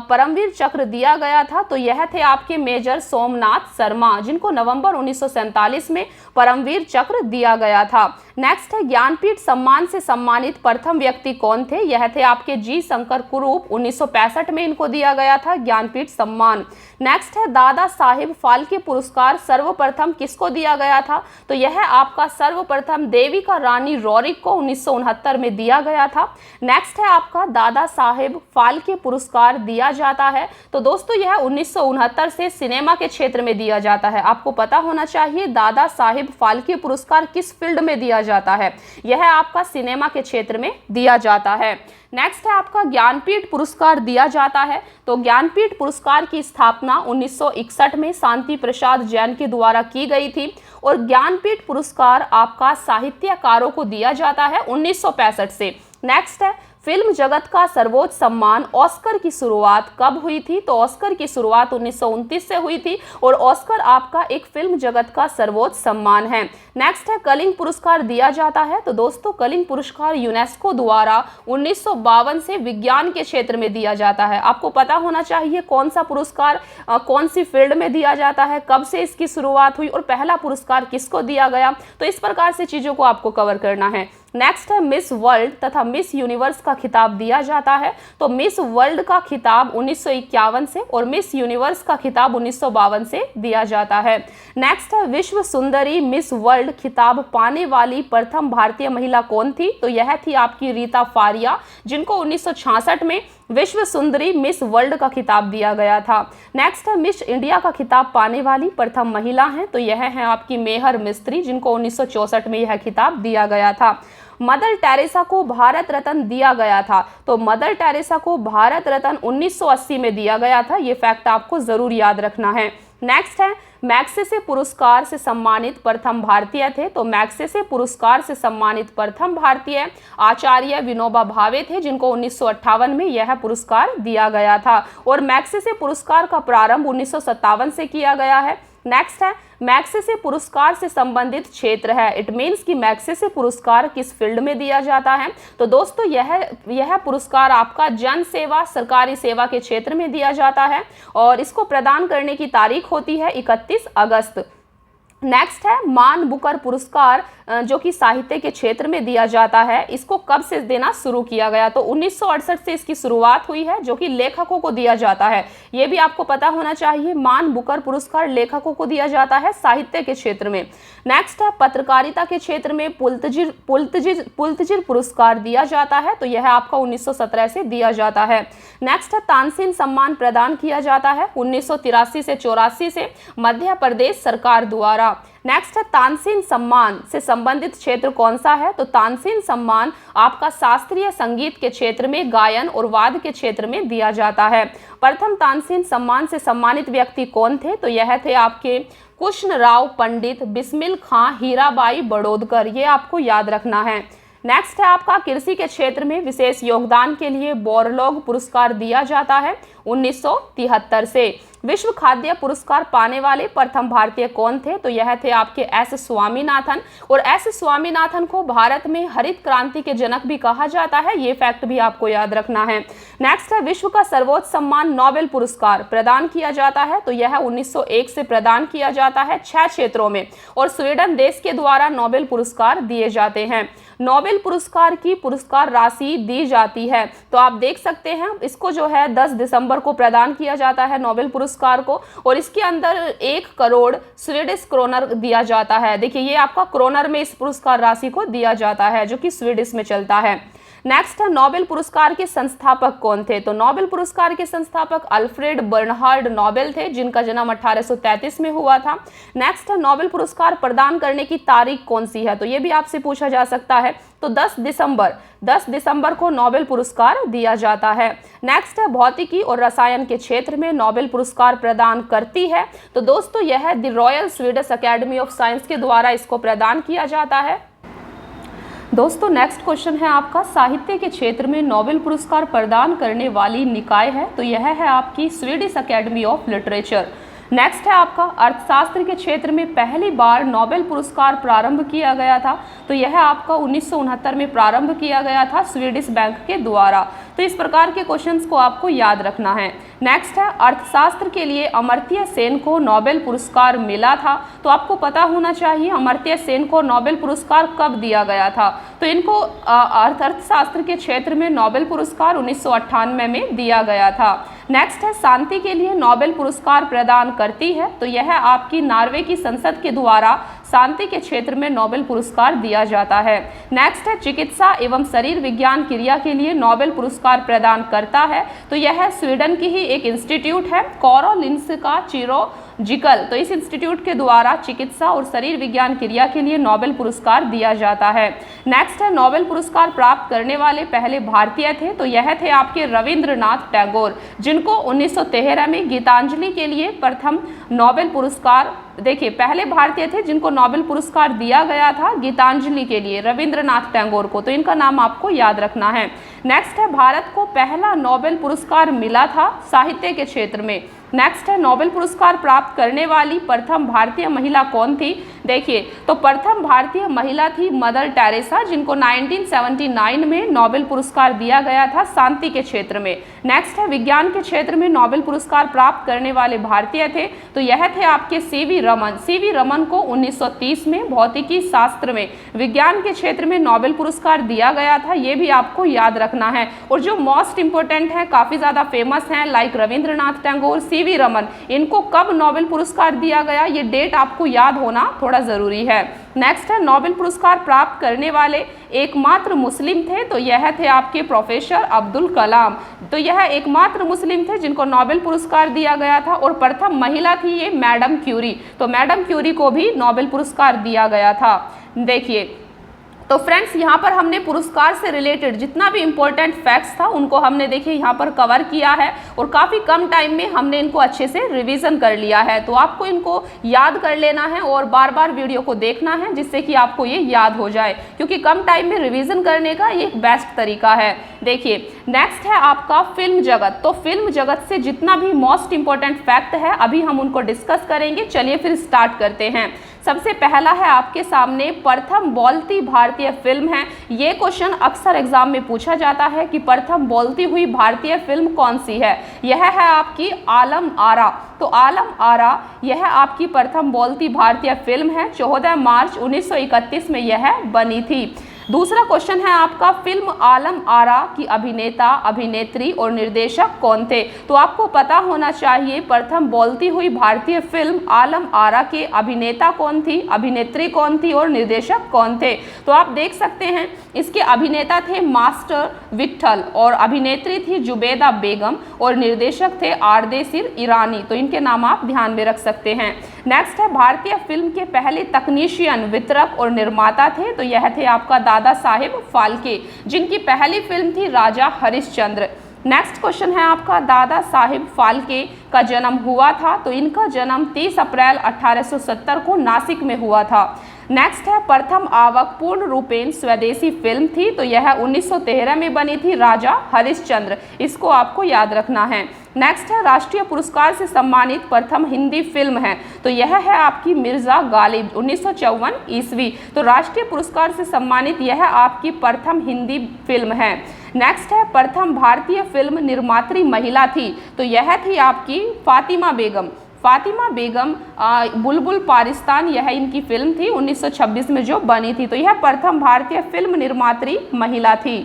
परमवीर चक्र दिया गया था। तो यह थे आपके मेजर सोमनाथ शर्मा, जिनको नवंबर 1947 में परमवीर चक्र दिया गया था। नेक्स्ट है, ज्ञानपीठ सम्मान से सम्मानित प्रथम व्यक्ति कौन थे? यह थे आपके जी शंकर कुरूप, 1965 में इनको दिया गया था ज्ञानपीठ सम्मान। नेक्स्ट है, दादा साहिब फाल्के पुरस्कार सर्वप्रथम किसको दिया गया था? तो यह आपका सर्वप्रथम देविका रानी रॉरिक को 1969 में दिया गया था। नेक्स्ट है आपका, दादा साहेब फाल्के पुरस्कार दिया जाता है। तो दोस्तों, यह 1969 से सिनेमा के क्षेत्र में दिया जाता है। आपको पता होना चाहिए दादा साहेब फाल्के पुरस्कार किस फील्ड में दिया जाता है। यह आपका सिनेमा के क्षेत्र में दिया जाता है। नेक्स्ट है आपका, ज्ञानपीठ पुरस्कार दिया जाता है। तो ज्ञानपीठ पुरस्कार की स्थापना 1961 में शांति प्रसाद जैन के द्वारा की गई थी और ज्ञानपीठ पुरस्कार आपका साहित्यकारों को दिया जाता है 1965 से। नेक्स्ट है, फिल्म जगत का सर्वोच्च सम्मान ऑस्कर की शुरुआत कब हुई थी? तो ऑस्कर की शुरुआत 1929 से हुई थी और ऑस्कर आपका एक फिल्म जगत का सर्वोच्च सम्मान है। नेक्स्ट है, कलिंग पुरस्कार दिया जाता है। तो दोस्तों, कलिंग पुरस्कार यूनेस्को द्वारा 1952 से विज्ञान के क्षेत्र में दिया जाता है। आपको पता होना चाहिए कौन सा पुरस्कार कौन सी फील्ड में दिया जाता है, कब से इसकी शुरुआत हुई और पहला पुरस्कार किसको दिया गया। तो इस प्रकार से चीजों को आपको कवर करना है। नेक्स्ट है, मिस वर्ल्ड तथा मिस यूनिवर्स का खिताब दिया जाता है। तो मिस वर्ल्ड का खिताब 1951 से और मिस यूनिवर्स का खिताब 1952 से दिया जाता है। नेक्स्ट है, विश्व सुंदरी मिस वर्ल्ड खिताब पाने वाली प्रथम भारतीय महिला कौन थी? तो यह थी आपकी रीता फारिया, जिनको 1966 में विश्व सुंदरी मिस वर्ल्ड का खिताब दिया गया था। नेक्स्ट है, मिस इंडिया का खिताब पाने वाली प्रथम महिला हैं। तो यह है आपकी मेहर मिस्त्री, जिनको 1964 में यह खिताब दिया गया था। मदर टेरेसा को भारत रत्न दिया गया था। तो मदर टेरेसा को भारत रत्न 1980 में दिया गया था। ये फैक्ट आपको जरूर याद रखना है। नेक्स्ट है, मैग्सेसे पुरस्कार से सम्मानित प्रथम भारतीय थे। तो मैग्सेसे पुरस्कार से सम्मानित प्रथम भारतीय आचार्य विनोबा भावे थे, जिनको 1958 में यह पुरस्कार दिया गया था और मैग्सेसे पुरस्कार का प्रारंभ 1957 से किया गया है। नेक्स्ट है, मैग्सेसे पुरस्कार से संबंधित क्षेत्र है। इट मीन्स कि मैग्सेसे पुरस्कार किस फील्ड में दिया जाता है। तो दोस्तों, यह पुरस्कार आपका जन सेवा सरकारी सेवा के क्षेत्र में दिया जाता है और इसको प्रदान करने की तारीख होती है 31 अगस्त। नेक्स्ट है, मान बुकर पुरस्कार जो कि साहित्य के क्षेत्र में दिया जाता है। इसको कब से देना शुरू किया गया? तो 1968 से इसकी शुरुआत हुई है, जो कि लेखकों को दिया जाता है। ये भी आपको पता होना चाहिए। मान बुकर पुरस्कार लेखकों को दिया जाता है साहित्य के क्षेत्र में। नेक्स्ट है, पत्रकारिता के क्षेत्र में पुलतजिर पुरस्कार दिया जाता है। तो यह आपका 1917 से दिया जाता है। नेक्स्ट है, तानसेन सम्मान प्रदान किया जाता है 1983 से 84 से मध्य प्रदेश सरकार द्वारा। नेक्स्ट है, तानसेन सम्मान से संबंधित क्षेत्र कौन सा है? तो तानसेन सम्मान आपका शास्त्रीय संगीत के क्षेत्र में गायन और वाद्य के क्षेत्र में दिया जाता है। प्रथम तानसेन सम्मान से सम्मानित व्यक्ति कौन थे? तो यह थे आपके कृष्णराव पंडित बिस्मिल खां हीराबाई बड़ौदकर। ये आपको याद रखना है। नेक्स्ट है आपका, कृषि के क्षेत्र में विशेष योगदान के लिए बोरलॉग पुरस्कार दिया जाता है 1973 से। विश्व खाद्य पुरस्कार पाने वाले प्रथम भारतीय कौन थे? तो यह थे आपके एस स्वामीनाथन और एस स्वामीनाथन को भारत में हरित क्रांति के जनक भी कहा जाता है। ये फैक्ट भी आपको याद रखना है। नेक्स्ट है, विश्व का सर्वोच्च सम्मान नोबेल पुरस्कार प्रदान किया जाता है। तो यह 1901 से प्रदान किया जाता है 6 क्षेत्रों में और स्वीडन देश के द्वारा नोबेल पुरस्कार दिए जाते हैं। नोबेल पुरस्कार की पुरस्कार राशि दी जाती है। तो आप देख सकते हैं, इसको जो है 10 दिसंबर को प्रदान किया जाता है नोबेल पुरस्कार को और इसके अंदर 1 करोड़ स्वीडिश क्रोनर दिया जाता है। देखिए, ये आपका क्रोनर में इस पुरस्कार राशि को दिया जाता है, जो कि स्वीडिश में चलता है। नेक्स्ट है नोबेल पुरस्कार के संस्थापक कौन थे? तो नोबेल पुरस्कार के संस्थापक अल्फ्रेड बर्नहार्ड नोबेल थे, जिनका जन्म 1833 में हुआ था। नेक्स्ट है नोबेल पुरस्कार प्रदान करने की तारीख कौन सी है? तो ये भी आपसे पूछा जा सकता है। तो 10 दिसंबर को नोबेल पुरस्कार दिया जाता है। नेक्स्ट है भौतिकी और रसायन के क्षेत्र में नोबेल पुरस्कार प्रदान करती है। तो दोस्तों यह the royal Swedish academy of science के द्वारा इसको प्रदान किया जाता है। दोस्तों नेक्स्ट क्वेश्चन है आपका, साहित्य के क्षेत्र में नोबेल पुरस्कार प्रदान करने वाली निकाय है? तो यह है आपकी Swedish academy of literature. Next है आपका, अर्थशास्त्र के क्षेत्र में पहली बार नोबेल पुरस्कार प्रारंभ किया गया था? तो यह आपका 1969 में प्रारंभ किया गया था स्वीडिश बैंक के द्वारा। तो इस प्रकार के क्वेश्चंस को आपको याद रखना है। नेक्स्ट है, अर्थशास्त्र के लिए अमर्त्य सेन को नोबेल पुरस्कार मिला था? तो आपको पता होना चाहिए अमर्त्य सेन को नोबेल पुरस्कार कब दिया गया था। तो इनको अर्थशास्त्र के क्षेत्र में नोबेल पुरस्कार 1998 में दिया गया था। नेक्स्ट है, शांति के लिए नोबेल पुरस्कार प्रदान करती है? तो यह आपकी नॉर्वे की संसद के द्वारा शांति के क्षेत्र में नोबेल पुरस्कार दिया जाता है। नेक्स्ट है, चिकित्सा एवं शरीर विज्ञान क्रिया के लिए नोबेल पुरस्कार प्रदान करता है? तो यह स्वीडन की ही एक इंस्टीट्यूट है, कारोलिंस्का चिरोजिकल। तो इस इंस्टीट्यूट के द्वारा चिकित्सा और शरीर विज्ञान क्रिया के लिए नोबेल पुरस्कार दिया जाता है। नेक्स्ट है, नोबेल पुरस्कार प्राप्त करने वाले पहले भारतीय थे? तो यह थे आपके रविंद्रनाथ टैगोर, जिनको 1913 में गीतांजलि के लिए प्रथम नोबेल पुरस्कार, देखिए पहले भारतीय थे जिनको नोबेल पुरस्कार दिया गया था गीतांजलि के लिए, रविंद्रनाथ टैगोर को। तो इनका नाम आपको याद रखना है। नेक्स्ट है, भारत को पहला नोबेल पुरस्कार मिला था साहित्य के क्षेत्र में? नेक्स्ट है, नोबेल पुरस्कार प्राप्त करने वाली प्रथम भारतीय महिला कौन थी? देखिए तो प्रथम भारतीय महिला थी मदर टेरेसा, जिनको 1979 में नोबेल पुरस्कार दिया गया था शांति के क्षेत्र में। नेक्स्ट है, विज्ञान के क्षेत्र में नोबेल पुरस्कार प्राप्त करने वाले भारतीय थे? तो यह थे आपके सीवी रमन। सीवी रमन को 1930 में भौतिकी शास्त्र में, विज्ञान के क्षेत्र में नोबेल पुरस्कार दिया गया था। ये भी आपको याद रखना है। और जो मोस्ट इंपोर्टेंट है, काफी ज्यादा फेमस हैं, लाइक रविंद्रनाथ टैगोर, सीवी रमन, इनको कब नोबेल पुरस्कार दिया गया, ये डेट आपको याद होना थोड़ा जरूरी है। नेक्स्ट है, नोबेल पुरस्कार प्राप्त करने वाले एकमात्र मुस्लिम थे? तो यह थे आपके प्रोफेसर अब्दुल कलाम। तो यह एकमात्र मुस्लिम थे जिनको नोबेल पुरस्कार दिया गया था। और प्रथम महिला थी ये मैडम क्यूरी। तो मैडम क्यूरी को भी नोबेल पुरस्कार दिया गया था। देखिए तो फ्रेंड्स यहाँ पर हमने पुरस्कार से रिलेटेड जितना भी इम्पोर्टेंट फैक्ट्स था उनको हमने देखिए यहाँ पर कवर किया है, और काफ़ी कम टाइम में हमने इनको अच्छे से रिवीजन कर लिया है। तो आपको इनको याद कर लेना है और बार बार वीडियो को देखना है, जिससे कि आपको ये याद हो जाए, क्योंकि कम टाइम में रिवीजन करने का ये एक बेस्ट तरीका है। देखिए नेक्स्ट है आपका फिल्म जगत। तो फिल्म जगत से जितना भी मोस्ट इंपॉर्टेंट फैक्ट है अभी हम उनको डिस्कस करेंगे। चलिए फिर स्टार्ट करते हैं। सबसे पहला है आपके सामने, प्रथम बोलती भारतीय फिल्म है। ये क्वेश्चन अक्सर एग्जाम में पूछा जाता है कि प्रथम बोलती हुई भारतीय फिल्म कौन सी है। यह है आपकी आलम आरा। तो आलम आरा यह आपकी प्रथम बोलती भारतीय फिल्म है। 14 मार्च 1931 में यह बनी थी। दूसरा क्वेश्चन है आपका, फिल्म आलम आरा की अभिनेता, अभिनेत्री और निर्देशक कौन थे? तो आपको पता होना चाहिए प्रथम बोलती हुई भारतीय फिल्म आलम आरा के अभिनेता कौन थी, अभिनेत्री कौन थी और निर्देशक कौन थे। तो आप देख सकते हैं इसके अभिनेता थे मास्टर विट्ठल और अभिनेत्री थी जुबेदा बेगम और निर्देशक थे आरदेशिर ईरानी। तो इनके नाम आप ध्यान में रख सकते हैं। नेक्स्ट है, भारतीय फिल्म के पहले तकनीशियन, वितरक और निर्माता थे। तो यह थे आपका दादा साहेब फाल्के, जिनकी पहली फिल्म थी राजा हरिश्चंद्र। नेक्स्ट क्वेश्चन है आपका, दादा साहेब फाल्के का जन्म हुआ था। तो इनका जन्म 30 अप्रैल 1870 को नासिक में हुआ था। नेक्स्ट है, प्रथम आवक पूर्ण रूपेण स्वदेशी फिल्म थी। तो यह 1913 में बनी थी, राजा हरिश्चंद्र। इसको आपको याद रखना है। नेक्स्ट है, राष्ट्रीय पुरस्कार से सम्मानित प्रथम हिंदी फिल्म है। तो यह है आपकी मिर्जा गालिब, 1954 ईस्वी। तो राष्ट्रीय पुरस्कार से सम्मानित यह आपकी प्रथम हिंदी फिल्म है। नेक्स्ट है, प्रथम भारतीय फिल्म निर्मात्री महिला थी। तो यह थी आपकी फातिमा बेगम। फातिमा बेगम बुलबुल पारिस्तान, यह इनकी फिल्म थी 1926 में जो बनी थी। तो यह प्रथम भारतीय फिल्म निर्मात्री महिला थी।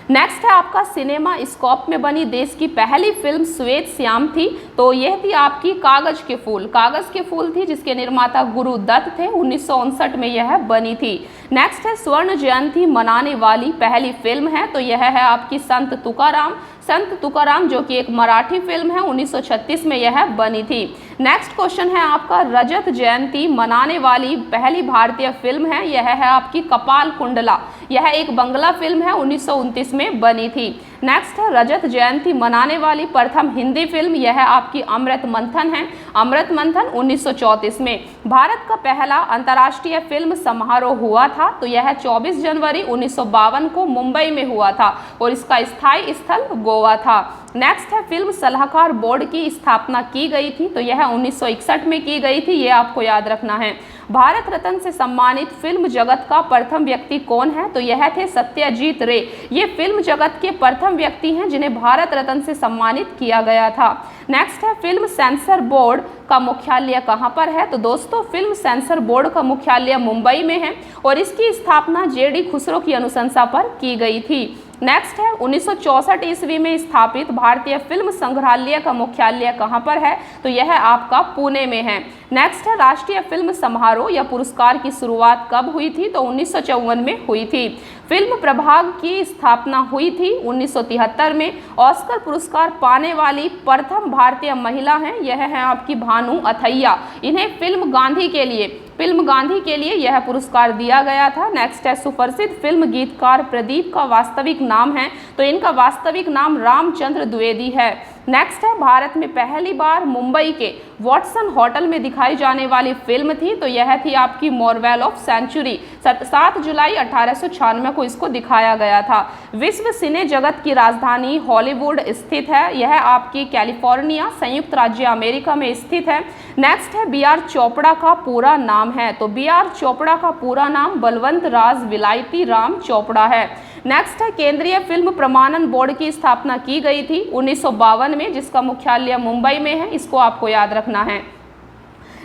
नेक्स्ट है आपका, सिनेमा स्कोप में बनी देश की पहली फिल्म श्वेत श्याम थी। तो यह थी आपकी कागज के फूल। कागज के फूल थी जिसके निर्माता गुरु दत्त थे। 1959 में यह बनी थी। नेक्स्ट है स्वर्ण जयंती मनाने वाली पहली फिल्म है, तो यह है आपकी संत तुकाराम। संत तुकाराम जो कि एक मराठी फिल्म है, 1936 में यह बनी थी। नेक्स्ट क्वेश्चन है आपका रजत जयंती मनाने वाली पहली भारतीय फिल्म है, यह है आपकी कपाल कुंडला। यह एक बंगला फिल्म है, 1929 में बनी थी। नेक्स्ट है रजत जयंती मनाने वाली प्रथम हिंदी फिल्म, यह है आपकी अमृत मंथन है। अमृत मंथन 1934 में। भारत का पहला अंतर्राष्ट्रीय फिल्म समारोह हुआ था, तो यह 24 जनवरी 1952 को मुंबई में हुआ था और इसका स्थायी स्थल गोवा था। नेक्स्ट है फिल्म सलाहकार बोर्ड की स्थापना की गई थी, तो यह 1961 में की गई थी, ये आपको याद रखना है। भारत रत्न से सम्मानित फिल्म जगत का प्रथम व्यक्ति कौन है, तो यह थे सत्यजीत रे। ये फिल्म जगत के प्रथम व्यक्ति हैं जिन्हें भारत रत्न से सम्मानित किया गया था। नेक्स्ट है फिल्म सेंसर बोर्ड का मुख्यालय कहाँ पर है, तो दोस्तों फिल्म सेंसर बोर्ड का मुख्यालय मुंबई में है और इसकी स्थापना जेडी खुसरो की अनुशंसा पर की गई थी। नेक्स्ट है 1964 ईस्वी में स्थापित भारतीय फिल्म संग्रहालय का मुख्यालय कहाँ पर है, तो यह आपका पुणे में है। नेक्स्ट है राष्ट्रीय फिल्म समारोह या पुरस्कार की शुरुआत कब हुई थी, तो 1954 में हुई थी। फिल्म प्रभाग की स्थापना हुई थी 1973 में। ऑस्कर पुरस्कार पाने वाली प्रथम भारतीय महिला हैं, यह है आपकी भानु अथैया। इन्हें फिल्म गांधी के लिए यह पुरस्कार दिया गया था। नेक्स्ट है सुप्रसिद्ध फिल्म गीतकार प्रदीप का वास्तविक नाम है, तो इनका वास्तविक नाम रामचंद्र द्विवेदी है। नेक्स्ट है भारत में पहली बार मुंबई के वॉटसन होटल में दिखाई जाने वाली फिल्म थी, तो यह थी आपकी मार्वेल ऑफ सेंचुरी। 7 जुलाई 1896 को इसको दिखाया गया था। विश्व सिने जगत की राजधानी हॉलीवुड स्थित है, यह आपकी कैलिफोर्निया संयुक्त राज्य अमेरिका में स्थित है। नेक्स्ट है बी आर चोपड़ा का पूरा नाम है, तो बी आर चोपड़ा का पूरा नाम बलवंत राज विलायती राम चोपड़ा है। नेक्स्ट है केंद्रीय फिल्म प्रमाणन बोर्ड की स्थापना की गई थी 1952 में, जिसका मुख्यालय मुंबई में है, इसको आपको याद रखना है।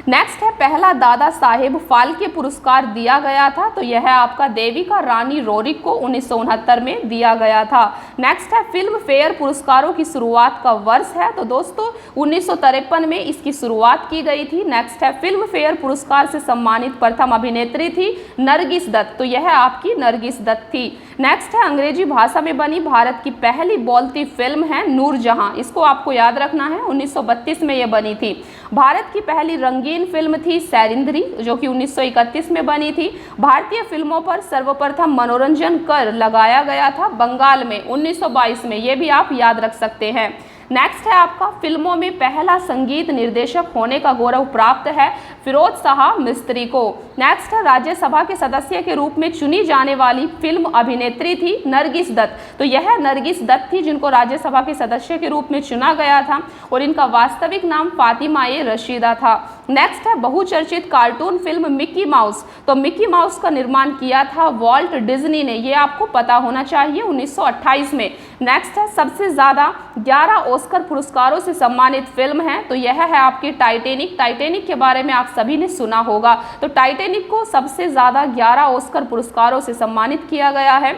नेक्स्ट है पहला दादा साहेब फाल्के पुरस्कार दिया गया था, तो यह आपका देविका रानी रोरिक को 1969 में दिया गया था। नेक्स्ट है फिल्म फेयर पुरस्कारों की शुरुआत का वर्ष है, तो दोस्तों 1953 में इसकी शुरुआत की गई थी। नेक्स्ट है फिल्म फेयर पुरस्कार से सम्मानित प्रथम अभिनेत्री थी नरगिस दत्त, तो यह आपकी नरगिस दत्त थी। नेक्स्ट है अंग्रेजी भाषा में बनी भारत की पहली बोलती फिल्म है नूरजहां, इसको आपको याद रखना है, 1932 में यह बनी थी। भारत की पहली रंगीन फिल्म थी सैरिंद्री, जो कि 1931 में बनी थी। भारतीय फिल्मों पर सर्वप्रथम मनोरंजन कर लगाया गया था बंगाल में 1922 में, ये भी आप याद रख सकते हैं। नेक्स्ट है आपका फिल्मों में पहला संगीत निर्देशक होने का गौरव प्राप्त है फिरोज शाह मिस्त्री को। नेक्स्ट है राज्यसभा के सदस्य के रूप में चुनी जाने वाली फिल्म अभिनेत्री थी नरगिस दत्त, तो यह नरगिस दत्त थी जिनको राज्यसभा के सदस्य के रूप में चुना गया था और इनका वास्तविक नाम फातिमा-ए रशीदा था। नेक्स्ट है बहुचर्चित कार्टून फिल्म मिकी माउस, तो मिकी माउस का निर्माण किया था वॉल्ट डिज्नी ने, ये आपको पता होना चाहिए, 1928 में। नेक्स्ट है सबसे ज़्यादा 11 ऑस्कर पुरस्कारों से सम्मानित फिल्म है, तो यह है आपकी टाइटैनिक। टाइटैनिक के बारे में आप सभी ने सुना होगा, तो टाइटैनिक को सबसे ज़्यादा 11 ऑस्कर पुरस्कारों से सम्मानित किया गया है।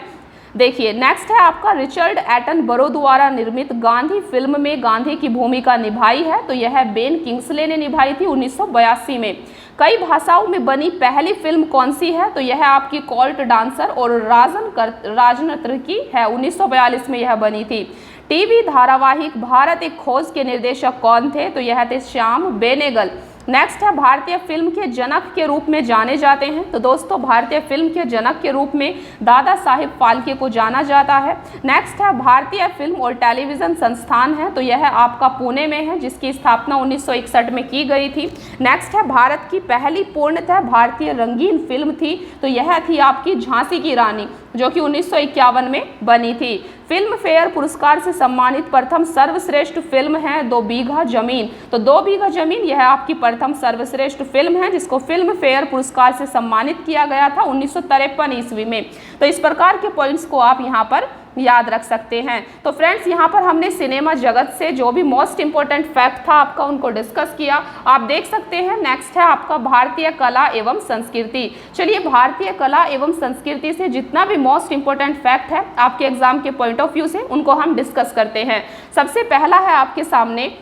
देखिए नेक्स्ट है आपका रिचर्ड एटनबरो द्वारा निर्मित गांधी फिल्म में गांधी की भूमिका निभाई है, तो यह बेन किंग्सले ने निभाई थी 1982 में। कई भाषाओं में बनी पहली फिल्म कौन सी है, तो यह आपकी कॉल्ट डांसर और राजनत्र की है, 1942 में यह बनी थी। टीवी धारावाहिक भारत एक खोज के निर्देशक कौन थे, तो यह थे श्याम बेनेगल। नेक्स्ट है भारतीय फिल्म के जनक के रूप में जाने जाते हैं, तो दोस्तों भारतीय फिल्म के जनक के रूप में दादा साहेब फाल्के को जाना जाता है। नेक्स्ट है भारतीय फिल्म और टेलीविज़न संस्थान है, तो यह आपका पुणे में है, जिसकी स्थापना 1961 में की गई थी। नेक्स्ट है भारत की पहली पूर्णतः भारतीय रंगीन फिल्म थी, तो यह थी आपकी झांसी की रानी, जो कि 1951 में बनी थी। फिल्म फेयर पुरस्कार से सम्मानित प्रथम सर्वश्रेष्ठ फिल्म है 2 बीघा जमीन, तो 2 बीघा जमीन यह आपकी प्रथम सर्वश्रेष्ठ फिल्म है, जिसको फिल्म फेयर पुरस्कार से सम्मानित किया गया था 1953 ईस्वी में। तो इस प्रकार के पॉइंट्स को आप यहाँ पर याद रख सकते हैं। तो फ्रेंड्स यहाँ पर हमने सिनेमा जगत से जो भी मोस्ट इंपॉर्टेंट फैक्ट था आपका उनको डिस्कस किया, आप देख सकते हैं। नेक्स्ट है आपका भारतीय कला एवं संस्कृति। चलिए भारतीय कला एवं संस्कृति से जितना भी मोस्ट इंपॉर्टेंट फैक्ट है आपके एग्जाम के पॉइंट ऑफ व्यू से उनको हम डिस्कस करते हैं। सबसे पहला है आपके सामने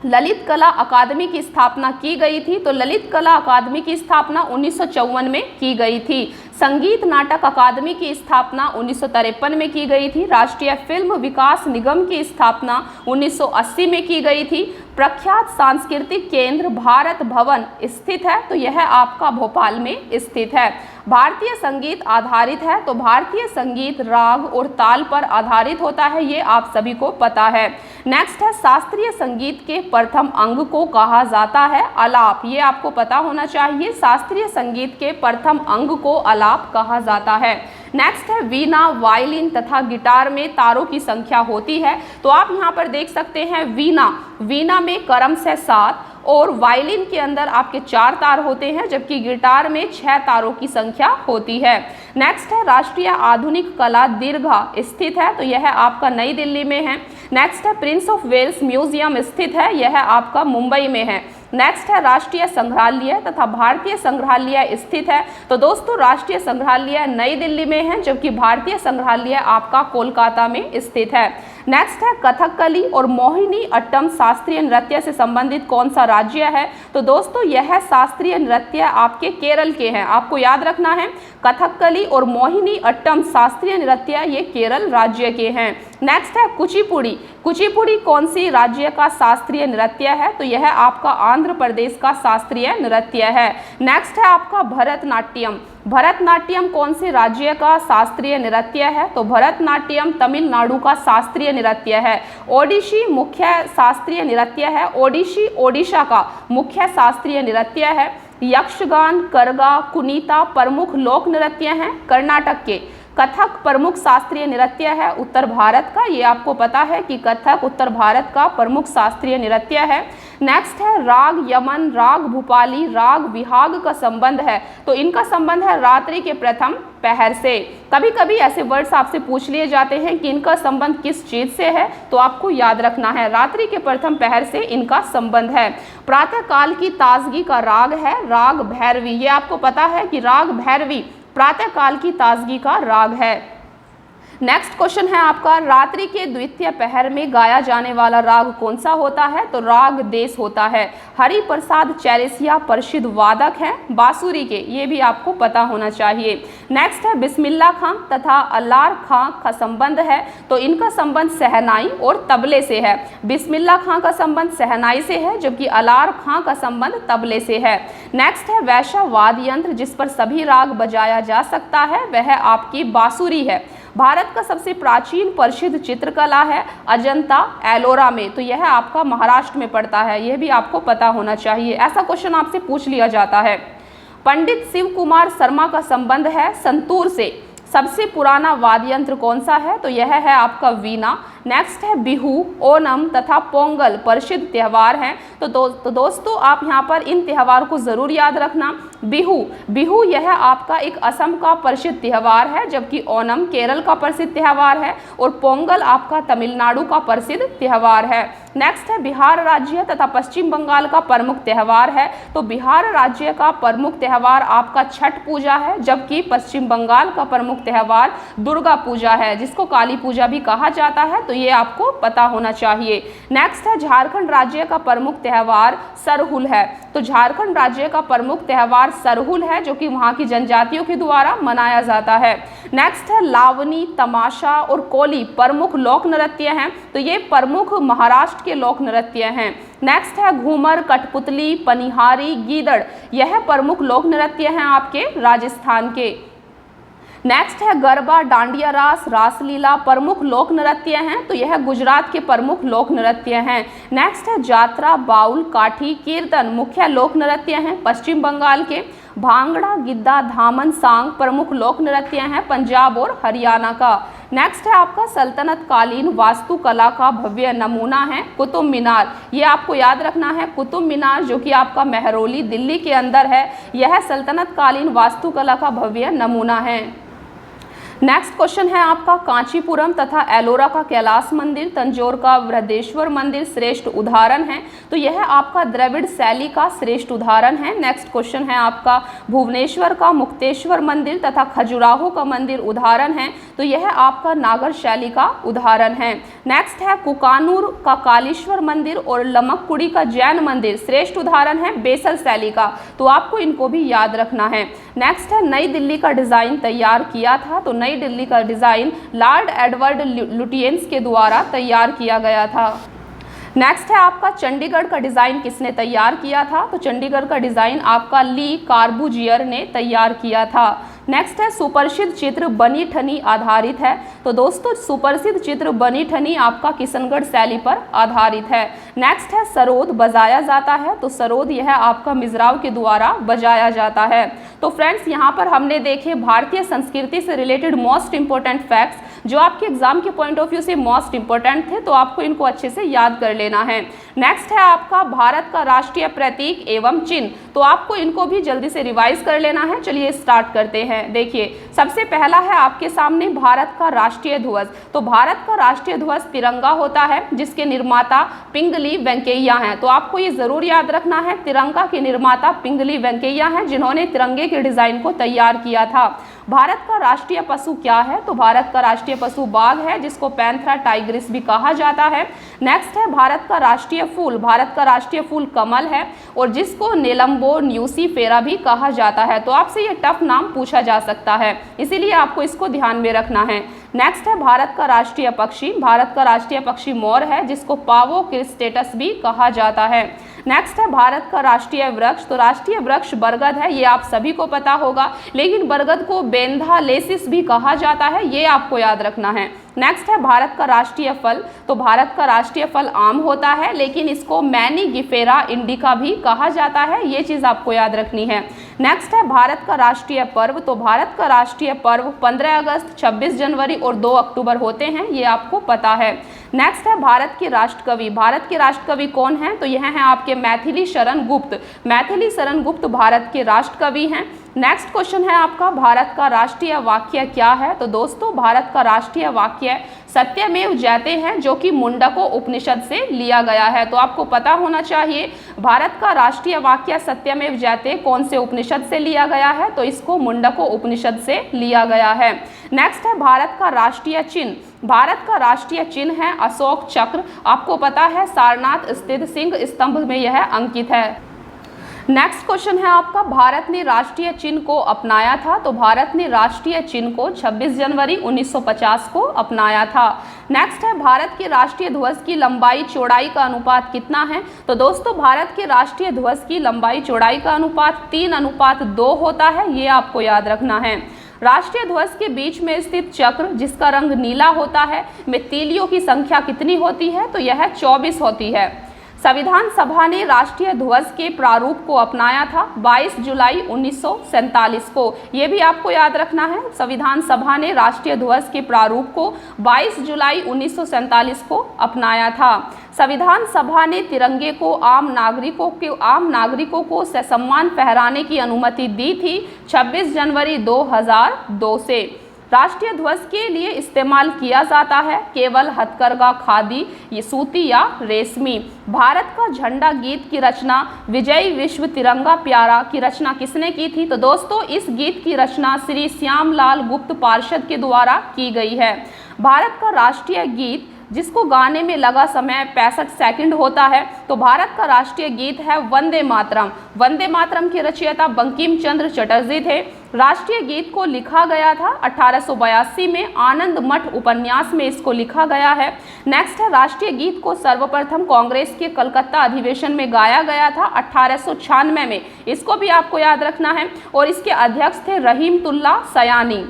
ललित कला अकादमी की स्थापना की गई थी? तो ललित कला अकादमी की स्थापना 1954 में की गई थी। संगीत नाटक अकादमी की स्थापना 1953 में की गई थी। राष्ट्रीय फिल्म विकास निगम की स्थापना 1980 में की गई थी। प्रख्यात सांस्कृतिक केंद्र भारत भवन स्थित है? तो यह आपका भोपाल में स्थित है। भारतीय संगीत आधारित है? तो भारतीय संगीत राग और ताल पर आधारित होता है, ये आप सभी को पता है। नेक्स्ट है, शास्त्रीय संगीत के प्रथम अंग को कहा जाता है? आलाप। ये आपको पता होना चाहिए, शास्त्रीय संगीत के प्रथम अंग को आलाप कहा जाता है। नेक्स्ट है, वीणा, वायलिन तथा गिटार में तारों की संख्या होती है? तो आप यहाँ पर देख सकते हैं वीणा में क्रम से 7 और वायलिन के अंदर आपके 4 तार होते हैं, जबकि गिटार में 6 तारों की संख्या होती है। नेक्स्ट है, राष्ट्रीय आधुनिक कला दीर्घा स्थित है? तो यह आपका नई दिल्ली में है। नेक्स्ट है, प्रिंस ऑफ वेल्स म्यूजियम स्थित है? यह आपका मुंबई में है। नेक्स्ट है, राष्ट्रीय संग्रहालय तथा भारतीय संग्रहालय स्थित है? तो दोस्तों राष्ट्रीय संग्रहालय नई दिल्ली में है, जबकि भारतीय संग्रहालय आपका कोलकाता में स्थित है। नेक्स्ट है, कथकली और मोहिनी अट्टम शास्त्रीय नृत्य से संबंधित कौन सा राज्य है? तो दोस्तों यह शास्त्रीय नृत्य आपके केरल के हैं, आपको याद रखना है। कथकली और मोहिनी अट्टम शास्त्रीय नृत्य ये केरल राज्य के हैं। नेक्स्ट है, कुचिपुड़ी कौन सी राज्य का शास्त्रीय नृत्य है? तो यह आपका आंध्र प्रदेश का शास्त्रीय नृत्य है। नेक्स्ट है आपका भरतनाट्यम कौन से राज्य का शास्त्रीय नृत्य है? तो भरतनाट्यम तमिलनाडु का शास्त्रीय नृत्य है। ओडिशी मुख्य शास्त्रीय नृत्य है? ओडिशी ओडिशा का मुख्य शास्त्रीय नृत्य है। यक्षगान, करगा, कुनीता प्रमुख लोक नृत्य हैं कर्नाटक के। कथक प्रमुख शास्त्रीय नृत्य है उत्तर भारत का, ये आपको पता है कि कथक उत्तर भारत का प्रमुख शास्त्रीय नृत्य है। नेक्स्ट है, राग यमन, राग भूपाली, राग विहाग का संबंध है? तो इनका संबंध है रात्रि के प्रथम पहर से। कभी कभी ऐसे वर्ड्स आपसे पूछ लिए जाते हैं कि इनका संबंध किस चीज से है, तो आपको याद रखना है रात्रि के प्रथम पहर से इनका संबंध है। प्रातः काल की ताजगी का राग है राग भैरवी, ये आपको पता है कि राग भैरवी प्रातः काल की ताजगी का राग है। नेक्स्ट क्वेश्चन है आपका, रात्रि के द्वितीय पहर में गाया जाने वाला राग कौन सा होता है? तो राग देश होता है। हरि प्रसाद चौरसिया प्रसिद्ध वादक हैं बांसुरी के, ये भी आपको पता होना चाहिए। नेक्स्ट है, बिस्मिल्लाह खां तथा अल्लार खां का संबंध है? तो इनका संबंध शहनाई और तबले से है। बिस्मिल्लाह खां का संबंध शहनाई से है, जबकि अल्लार खां का संबंध तबले से है। नेक्स्ट है, वैश्य वाद्य यंत्र जिस पर सभी राग बजाया जा सकता है वह आपकी बांसुरी है। भारत का सबसे प्राचीन प्रसिद्ध चित्रकला है अजंता एलोरा में, तो यह आपका महाराष्ट्र में पड़ता है, यह भी आपको पता होना चाहिए, ऐसा क्वेश्चन आपसे पूछ लिया जाता है। पंडित शिव कुमार शर्मा का संबंध है संतूर से। सबसे पुराना वाद्य यंत्र कौन सा है? तो यह है आपका वीणा। नेक्स्ट है, बिहू, ओणम तथा पोंगल प्रसिद्ध त्यौहार हैं। तो दोस्तों आप यहाँ पर इन त्यौहार को जरूर याद रखना। बिहू यह आपका एक असम का प्रसिद्ध त्यौहार है, जबकि ओणम केरल का प्रसिद्ध त्यौहार है और पोंगल आपका तमिलनाडु का प्रसिद्ध त्यौहार है। नेक्स्ट है, बिहार राज्य तथा पश्चिम बंगाल का प्रमुख त्यौहार है। तो बिहार राज्य का प्रमुख त्यौहार आपका छठ पूजा है, जबकि पश्चिम बंगाल का प्रमुख त्यौहार दुर्गा पूजा है, जिसको काली पूजा भी कहा जाता है, तो ये आपको पता होना चाहिए। नेक्स्ट है, झारखंड राज्य का प्रमुख त्यौहार सरहुल है। तो झारखंड राज्य का प्रमुख त्यौहार सरहुल है, जो कि वहाँ की जनजातियों के द्वारा मनाया जाता है। नेक्स्ट है, लावनी, तमाशा और कोली प्रमुख लोक नृत्य हैं। तो ये प्रमुख महाराष्ट्र के लोक नृत्य हैं। नेक्स्ट है, घूमर, कठपुतली, पनिहारी, गीदड़, यह प्रमुख लोक नृत्य हैं आपके राजस्थान के। नेक्स्ट है, गरबा, डांडिया रास, रासलीला प्रमुख लोक नृत्य हैं। तो यह गुजरात के प्रमुख लोक नृत्य हैं। नेक्स्ट है, जात्रा, बाउल, काठी, कीर्तन मुख्य लोक नृत्य हैं पश्चिम बंगाल के। भांगड़ा, गिद्दा, धामन, सांग प्रमुख लोक नृत्य हैं पंजाब और हरियाणा का। नेक्स्ट है आपका सल्तनत कालीन वास्तुकला का भव्य नमूना है कुतुब मीनार। ये आपको याद रखना है, कुतुब मीनार जो कि आपका मेहरौली दिल्ली के अंदर है, यह सल्तनत कालीन वास्तुकला का भव्य नमूना है। नेक्स्ट क्वेश्चन है आपका, कांचीपुरम तथा एलोरा का कैलाश मंदिर, तंजौर का बृहदेश्वर मंदिर श्रेष्ठ उदाहरण है। तो यह आपका द्रविड़ शैली का श्रेष्ठ उदाहरण है। नेक्स्ट क्वेश्चन है आपका, भुवनेश्वर का मुक्तेश्वर मंदिर तथा खजुराहो का मंदिर उदाहरण है। तो यह आपका नागर शैली का उदाहरण है। नेक्स्ट है, कुकानूर का कालीश्वर मंदिर और लमककुड़ी का जैन मंदिर श्रेष्ठ उदाहरण है बेसल शैली का। तो आपको इनको भी याद रखना है। नेक्स्ट है, नई दिल्ली का डिजाइन तैयार किया था। तो नई दिल्ली का डिजाइन लॉर्ड एडवर्ड लुटियंस के द्वारा तैयार किया गया था। नेक्स्ट है आपका, चंडीगढ़ का डिजाइन किसने तैयार किया था। तो चंडीगढ़ का डिजाइन आपका ली कार्बूजियर ने तैयार किया था। नेक्स्ट है, सुप्रसिद्ध चित्र बनी ठनी आधारित है। तो दोस्तों सुप्रसिद्ध चित्र बनी ठनी आपका किशनगढ़ शैली पर आधारित है। नेक्स्ट है, सरोद बजाया जाता है। तो सरोद यह आपका मिजराव के द्वारा बजाया जाता है। तो फ्रेंड्स यहाँ पर हमने देखे भारतीय संस्कृति से रिलेटेड मोस्ट इंपॉर्टेंट फैक्ट्स जो आपके एग्जाम के पॉइंट ऑफ व्यू से मोस्ट इंपॉर्टेंट थे। तो आपको इनको अच्छे से याद कर लेना है। नेक्स्ट है आपका, भारत का राष्ट्रीय प्रतीक एवं चिन्ह। तो आपको इनको भी जल्दी से रिवाइज कर लेना है। चलिए स्टार्ट करते हैं। देखिए सबसे पहला है आपके सामने भारत का राष्ट्रीय ध्वज। तो भारत का राष्ट्रीय ध्वज तिरंगा होता है जिसके निर्माता पिंगली वेंकैया हैं। तो आपको ये जरूर याद रखना है, तिरंगा के निर्माता पिंगली वेंकैया हैं जिन्होंने तिरंगे के डिजाइन को तैयार किया था। भारत का राष्ट्रीय पशु क्या है। तो भारत का राष्ट्रीय पशु बाघ है जिसको पैंथरा टाइग्रिस भी कहा जाता है। नेक्स्ट है, भारत का राष्ट्रीय फूल। भारत का राष्ट्रीय फूल कमल है और जिसको नेलम्बो न्यूसीफेरा भी कहा जाता है। तो आपसे ये टफ नाम पूछा जा सकता है, इसीलिए आपको इसको ध्यान में रखना है। नेक्स्ट है, भारत का राष्ट्रीय पक्षी। भारत का राष्ट्रीय पक्षी मोर है जिसको पावो क्रिस्टेटस भी कहा जाता है। नेक्स्ट है, भारत का राष्ट्रीय वृक्ष। तो राष्ट्रीय वृक्ष बरगद है, ये आप सभी को पता होगा, लेकिन बरगद को बेंथालेसिस भी कहा जाता है, ये आपको याद रखना है। नेक्स्ट है, भारत का राष्ट्रीय फल। तो भारत का राष्ट्रीय फल आम होता है, लेकिन इसको मैनीगिफेरा इंडिका भी कहा जाता है, ये चीज़ आपको याद रखनी है। नेक्स्ट है, भारत का राष्ट्रीय पर्व। तो भारत का राष्ट्रीय पर्व 15 अगस्त, 26 जनवरी और 2 अक्टूबर होते हैं, ये आपको पता है। नेक्स्ट है, भारत के राष्ट्रकवि। भारत के राष्ट्रकवि कौन हैं। तो यह हैं आपके मैथिली शरण गुप्त। मैथिली शरण गुप्त भारत के राष्ट्रकवि हैं। नेक्स्ट क्वेश्चन है आपका, भारत का राष्ट्रीय वाक्य क्या है। तो दोस्तों भारत का राष्ट्रीय वाक्य सत्यमेव जयते हैं, जो कि मुंडको उपनिषद से लिया गया है। तो आपको पता होना चाहिए भारत का राष्ट्रीय वाक्य सत्यमेव जयते कौन से उपनिषद से लिया गया है। तो इसको मुंडको उपनिषद से लिया गया है। नेक्स्ट है, भारत का राष्ट्रीय चिन्ह। भारत का राष्ट्रीय चिन्ह है अशोक चक्र। आपको पता है सारनाथ स्थित सिंह स्तंभ में यह अंकित है। नेक्स्ट क्वेश्चन है आपका, भारत ने राष्ट्रीय चिन्ह को अपनाया था। तो भारत ने राष्ट्रीय चिन्ह को 26 जनवरी 1950 को अपनाया था। नेक्स्ट है, भारत के राष्ट्रीय ध्वज की लंबाई चौड़ाई का अनुपात कितना है। तो दोस्तों भारत के राष्ट्रीय ध्वज की लंबाई चौड़ाई का अनुपात 3:2 होता है, ये आपको याद रखना है। राष्ट्रीय ध्वज के बीच में स्थित चक्र जिसका रंग नीला होता है में तीलियों की संख्या कितनी होती है। तो यह 24 होती है। संविधान सभा ने राष्ट्रीय ध्वज के प्रारूप को अपनाया था 22 जुलाई 1947 को, ये भी आपको याद रखना है। संविधान सभा ने राष्ट्रीय ध्वज के प्रारूप को 22 जुलाई 1947 को अपनाया था। संविधान सभा ने तिरंगे को आम नागरिकों को ससम्मान फहराने की अनुमति दी थी 26 जनवरी 2002 से। राष्ट्रीय ध्वज के लिए इस्तेमाल किया जाता है केवल हथकरघा, खादी, ये सूती या रेशमी। भारत का झंडा गीत की रचना विजय विश्व तिरंगा प्यारा की रचना किसने की थी। तो दोस्तों इस गीत की रचना श्री श्यामलाल गुप्त पार्षद के द्वारा की गई है। भारत का राष्ट्रीय गीत जिसको गाने में लगा समय 65 सेकंड होता है। तो भारत का राष्ट्रीय गीत है वंदे मातरम। वंदे मातरम के रचयिता बंकिम चंद्र चटर्जी थे। राष्ट्रीय गीत को लिखा गया था 1882 में आनंद मठ उपन्यास में इसको लिखा गया है। नेक्स्ट है, राष्ट्रीय गीत को सर्वप्रथम कांग्रेस के कलकत्ता अधिवेशन में गाया गया था 1896 में, इसको भी आपको याद रखना है। और इसके अध्यक्ष थे रहीमतुल्ला सयानी।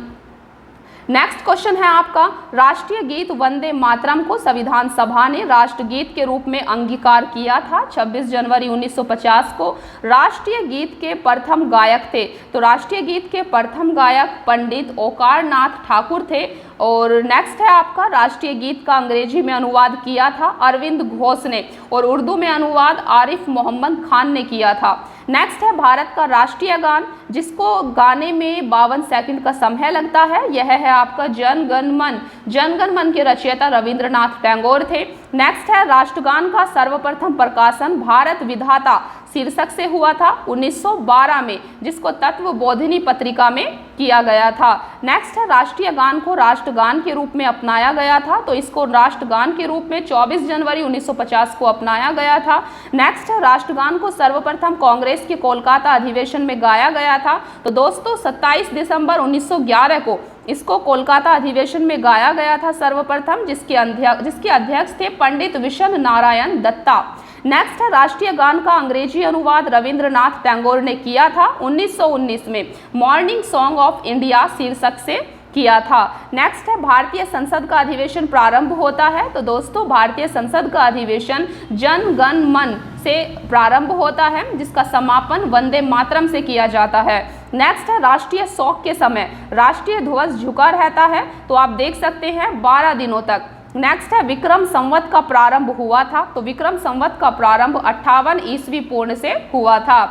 नेक्स्ट क्वेश्चन है आपका, राष्ट्रीय गीत वंदे मातरम को संविधान सभा ने राष्ट्रगीत के रूप में अंगीकार किया था 26 जनवरी 1950 को। राष्ट्रीय गीत के प्रथम गायक थे। तो राष्ट्रीय गीत के प्रथम गायक पंडित ओंकार नाथ ठाकुर थे। और नेक्स्ट है आपका, राष्ट्रीय गीत का अंग्रेजी में अनुवाद किया था अरविंद घोष ने और उर्दू में अनुवाद आरिफ मोहम्मद खान ने किया था। नेक्स्ट है भारत का राष्ट्रीय गान, जिसको गाने में 52 सेकंड का समय लगता है, यह है आपका जन गण मन। जन गण मन के रचयिता रविंद्रनाथ टैगोर थे। नेक्स्ट है राष्ट्रगान का सर्वप्रथम प्रकाशन भारत विधाता शीर्षक से हुआ था 1912 में, जिसको तत्वबोधिनी पत्रिका में किया गया था। नेक्स्ट है राष्ट्रीय गान को राष्ट्रगान के रूप में अपनाया गया था, तो इसको राष्ट्रगान के रूप में 24 जनवरी 1950 को अपनाया गया था। नेक्स्ट है राष्ट्रगान को सर्वप्रथम कांग्रेस के कोलकाता अधिवेशन में गाया गया था, तो दोस्तों 27 दिसंबर 1911 को इसको कोलकाता अधिवेशन में गाया गया था सर्वप्रथम, जिसके अध्यक्ष थे पंडित विशन नारायण दत्ता। नेक्स्ट है राष्ट्रीय गान का अंग्रेजी अनुवाद रविंद्रनाथ टैगोर ने किया था 1919 में, मॉर्निंग सॉन्ग ऑफ इंडिया शीर्षक से किया था। नेक्स्ट है भारतीय संसद का अधिवेशन प्रारंभ होता है, तो दोस्तों भारतीय संसद का अधिवेशन जन गण मन से प्रारंभ होता है, जिसका समापन वंदे मातरम से किया जाता है। नेक्स्ट है राष्ट्रीय शोक के समय राष्ट्रीय ध्वज झुका रहता है, तो आप देख सकते हैं 12 दिनों तक। नेक्स्ट है विक्रम संवत का प्रारंभ हुआ था, तो विक्रम संवत का प्रारंभ 58 ईस्वी पूर्व से हुआ था।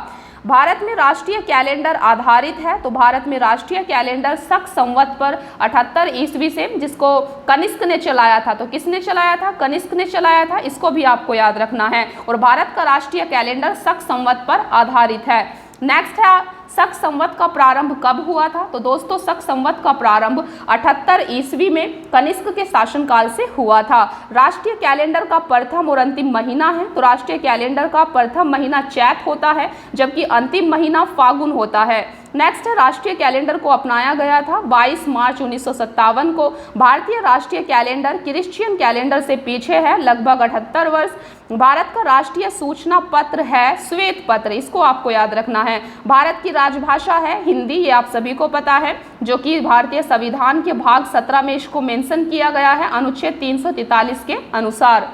भारत में राष्ट्रीय कैलेंडर आधारित है, तो भारत में राष्ट्रीय कैलेंडर शक संवत पर 78 ईस्वी से, जिसको कनिष्क ने चलाया था। तो किसने चलाया था? कनिष्क ने चलाया था, इसको भी आपको याद रखना है। और भारत का राष्ट्रीय कैलेंडर शक संवत पर आधारित है। नेक्स्ट है शक संवत का प्रारंभ कब हुआ था? तो दोस्तों शक संवत का प्रारंभ 78 ईस्वी में कनिष्क के शासनकाल से हुआ था। राष्ट्रीय कैलेंडर का प्रथम और अंतिम महीना है, तो राष्ट्रीय कैलेंडर का प्रथम महीना चैत होता है, जबकि अंतिम महीना फागुन होता है। नेक्स्ट है राष्ट्रीय कैलेंडर को अपनाया गया था 22 मार्च 1957 को। भारतीय राष्ट्रीय कैलेंडर क्रिश्चियन कैलेंडर से पीछे है लगभग 78 वर्ष। भारत का राष्ट्रीय सूचना पत्र है श्वेत पत्र, इसको आपको याद रखना है। भारत की राजभाषा है हिंदी, ये आप सभी को पता है, जो कि भारतीय संविधान के भाग 17 में इसको मेंशन किया गया है अनुच्छेद 343 के अनुसार।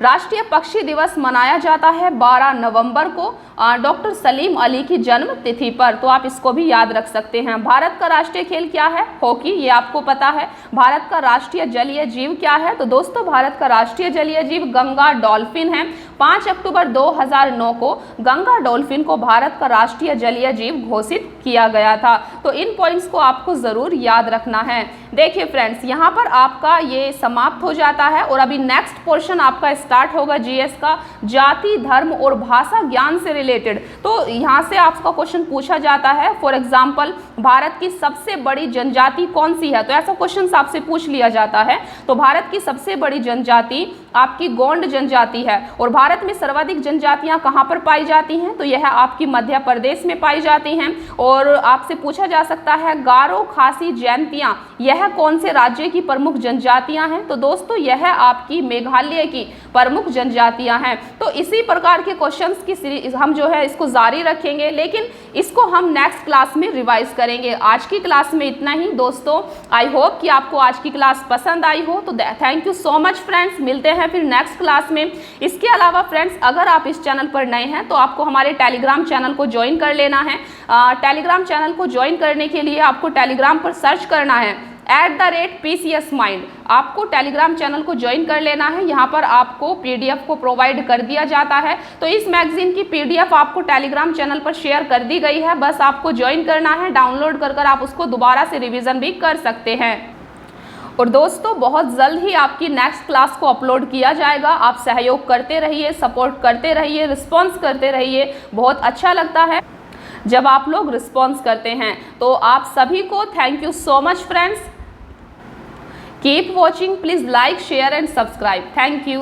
राष्ट्रीय पक्षी दिवस मनाया जाता है 12 नवंबर को डॉक्टर सलीम अली की जन्म तिथि पर, तो आप इसको भी याद रख सकते हैं। भारत का राष्ट्रीय खेल क्या है? हॉकी, ये आपको पता है। भारत का राष्ट्रीय जलीय जीव क्या है? तो दोस्तों भारत का राष्ट्रीय जलीय जीव गंगा डॉल्फिन है। 5 अक्टूबर 2009 को गंगा डॉल्फिन को भारत का राष्ट्रीय जलीय जीव घोषित किया गया था। तो इन पॉइंट्स को आपको जरूर याद रखना है। देखिए फ्रेंड्स, यहाँ पर आपका ये समाप्त हो जाता है और अभी नेक्स्ट पोर्शन आपका स्टार्ट होगा जीएस का, जाति धर्म और भाषा ज्ञान से रिलेटेड। तो यहाँ से आपका क्वेश्चन पूछा जाता है, फॉर एग्जाम्पल भारत की सबसे बड़ी जनजाति कौन सी है? तो ऐसा क्वेश्चन आपसे पूछ लिया जाता है। तो भारत की सबसे बड़ी जनजाति आपकी गोंड जनजाति है। और भारत में सर्वाधिक जनजातियां कहां पर पाई जाती हैं? तो यह आपकी मध्य प्रदेश में पाई जाती हैं। और आपसे पूछा जा सकता है गारो खासी जयंतियां यह कौन से राज्य की प्रमुख जनजातियां हैं? तो दोस्तों यह आपकी मेघालय की प्रमुख जनजातियां हैं। तो इसी प्रकार के क्वेश्चंस की सीरीज हम जो है इसको जारी रखेंगे, लेकिन इसको हम नेक्स्ट क्लास में रिवाइज करेंगे। आज की क्लास में इतना ही दोस्तों। आई होप कि आपको आज की क्लास पसंद आई हो। तो thank you so much friends, मिलते हैं फिर नेक्स्ट क्लास में। इसके अलावा फ्रेंड्स, अगर आप इस चैनल पर नए हैं तो आपको हमारे टेलीग्राम चैनल को ज्वाइन कर लेना है। टेलीग्राम चैनल को ज्वाइन करने के लिए आपको टेलीग्राम पर सर्च करना है @PCS Mind। आपको टेलीग्राम चैनल को ज्वाइन कर लेना है। यहाँ पर आपको PDF को प्रोवाइड कर दिया जाता है। तो इस मैगजीन की PDF आपको टेलीग्राम चैनल पर शेयर कर दी गई है, बस आपको ज्वाइन करना है। डाउनलोड कर आप उसको दोबारा से रिवीजन भी कर सकते हैं। और दोस्तों बहुत जल्द ही आपकी नेक्स्ट क्लास को अपलोड किया जाएगा। आप सहयोग करते रहिए, सपोर्ट करते रहिए, रिस्पॉन्स करते रहिए। बहुत अच्छा लगता है जब आप लोग रिस्पॉन्स करते हैं। तो आप सभी को thank you so much friends. Keep watching, please like share and subscribe. Thank you.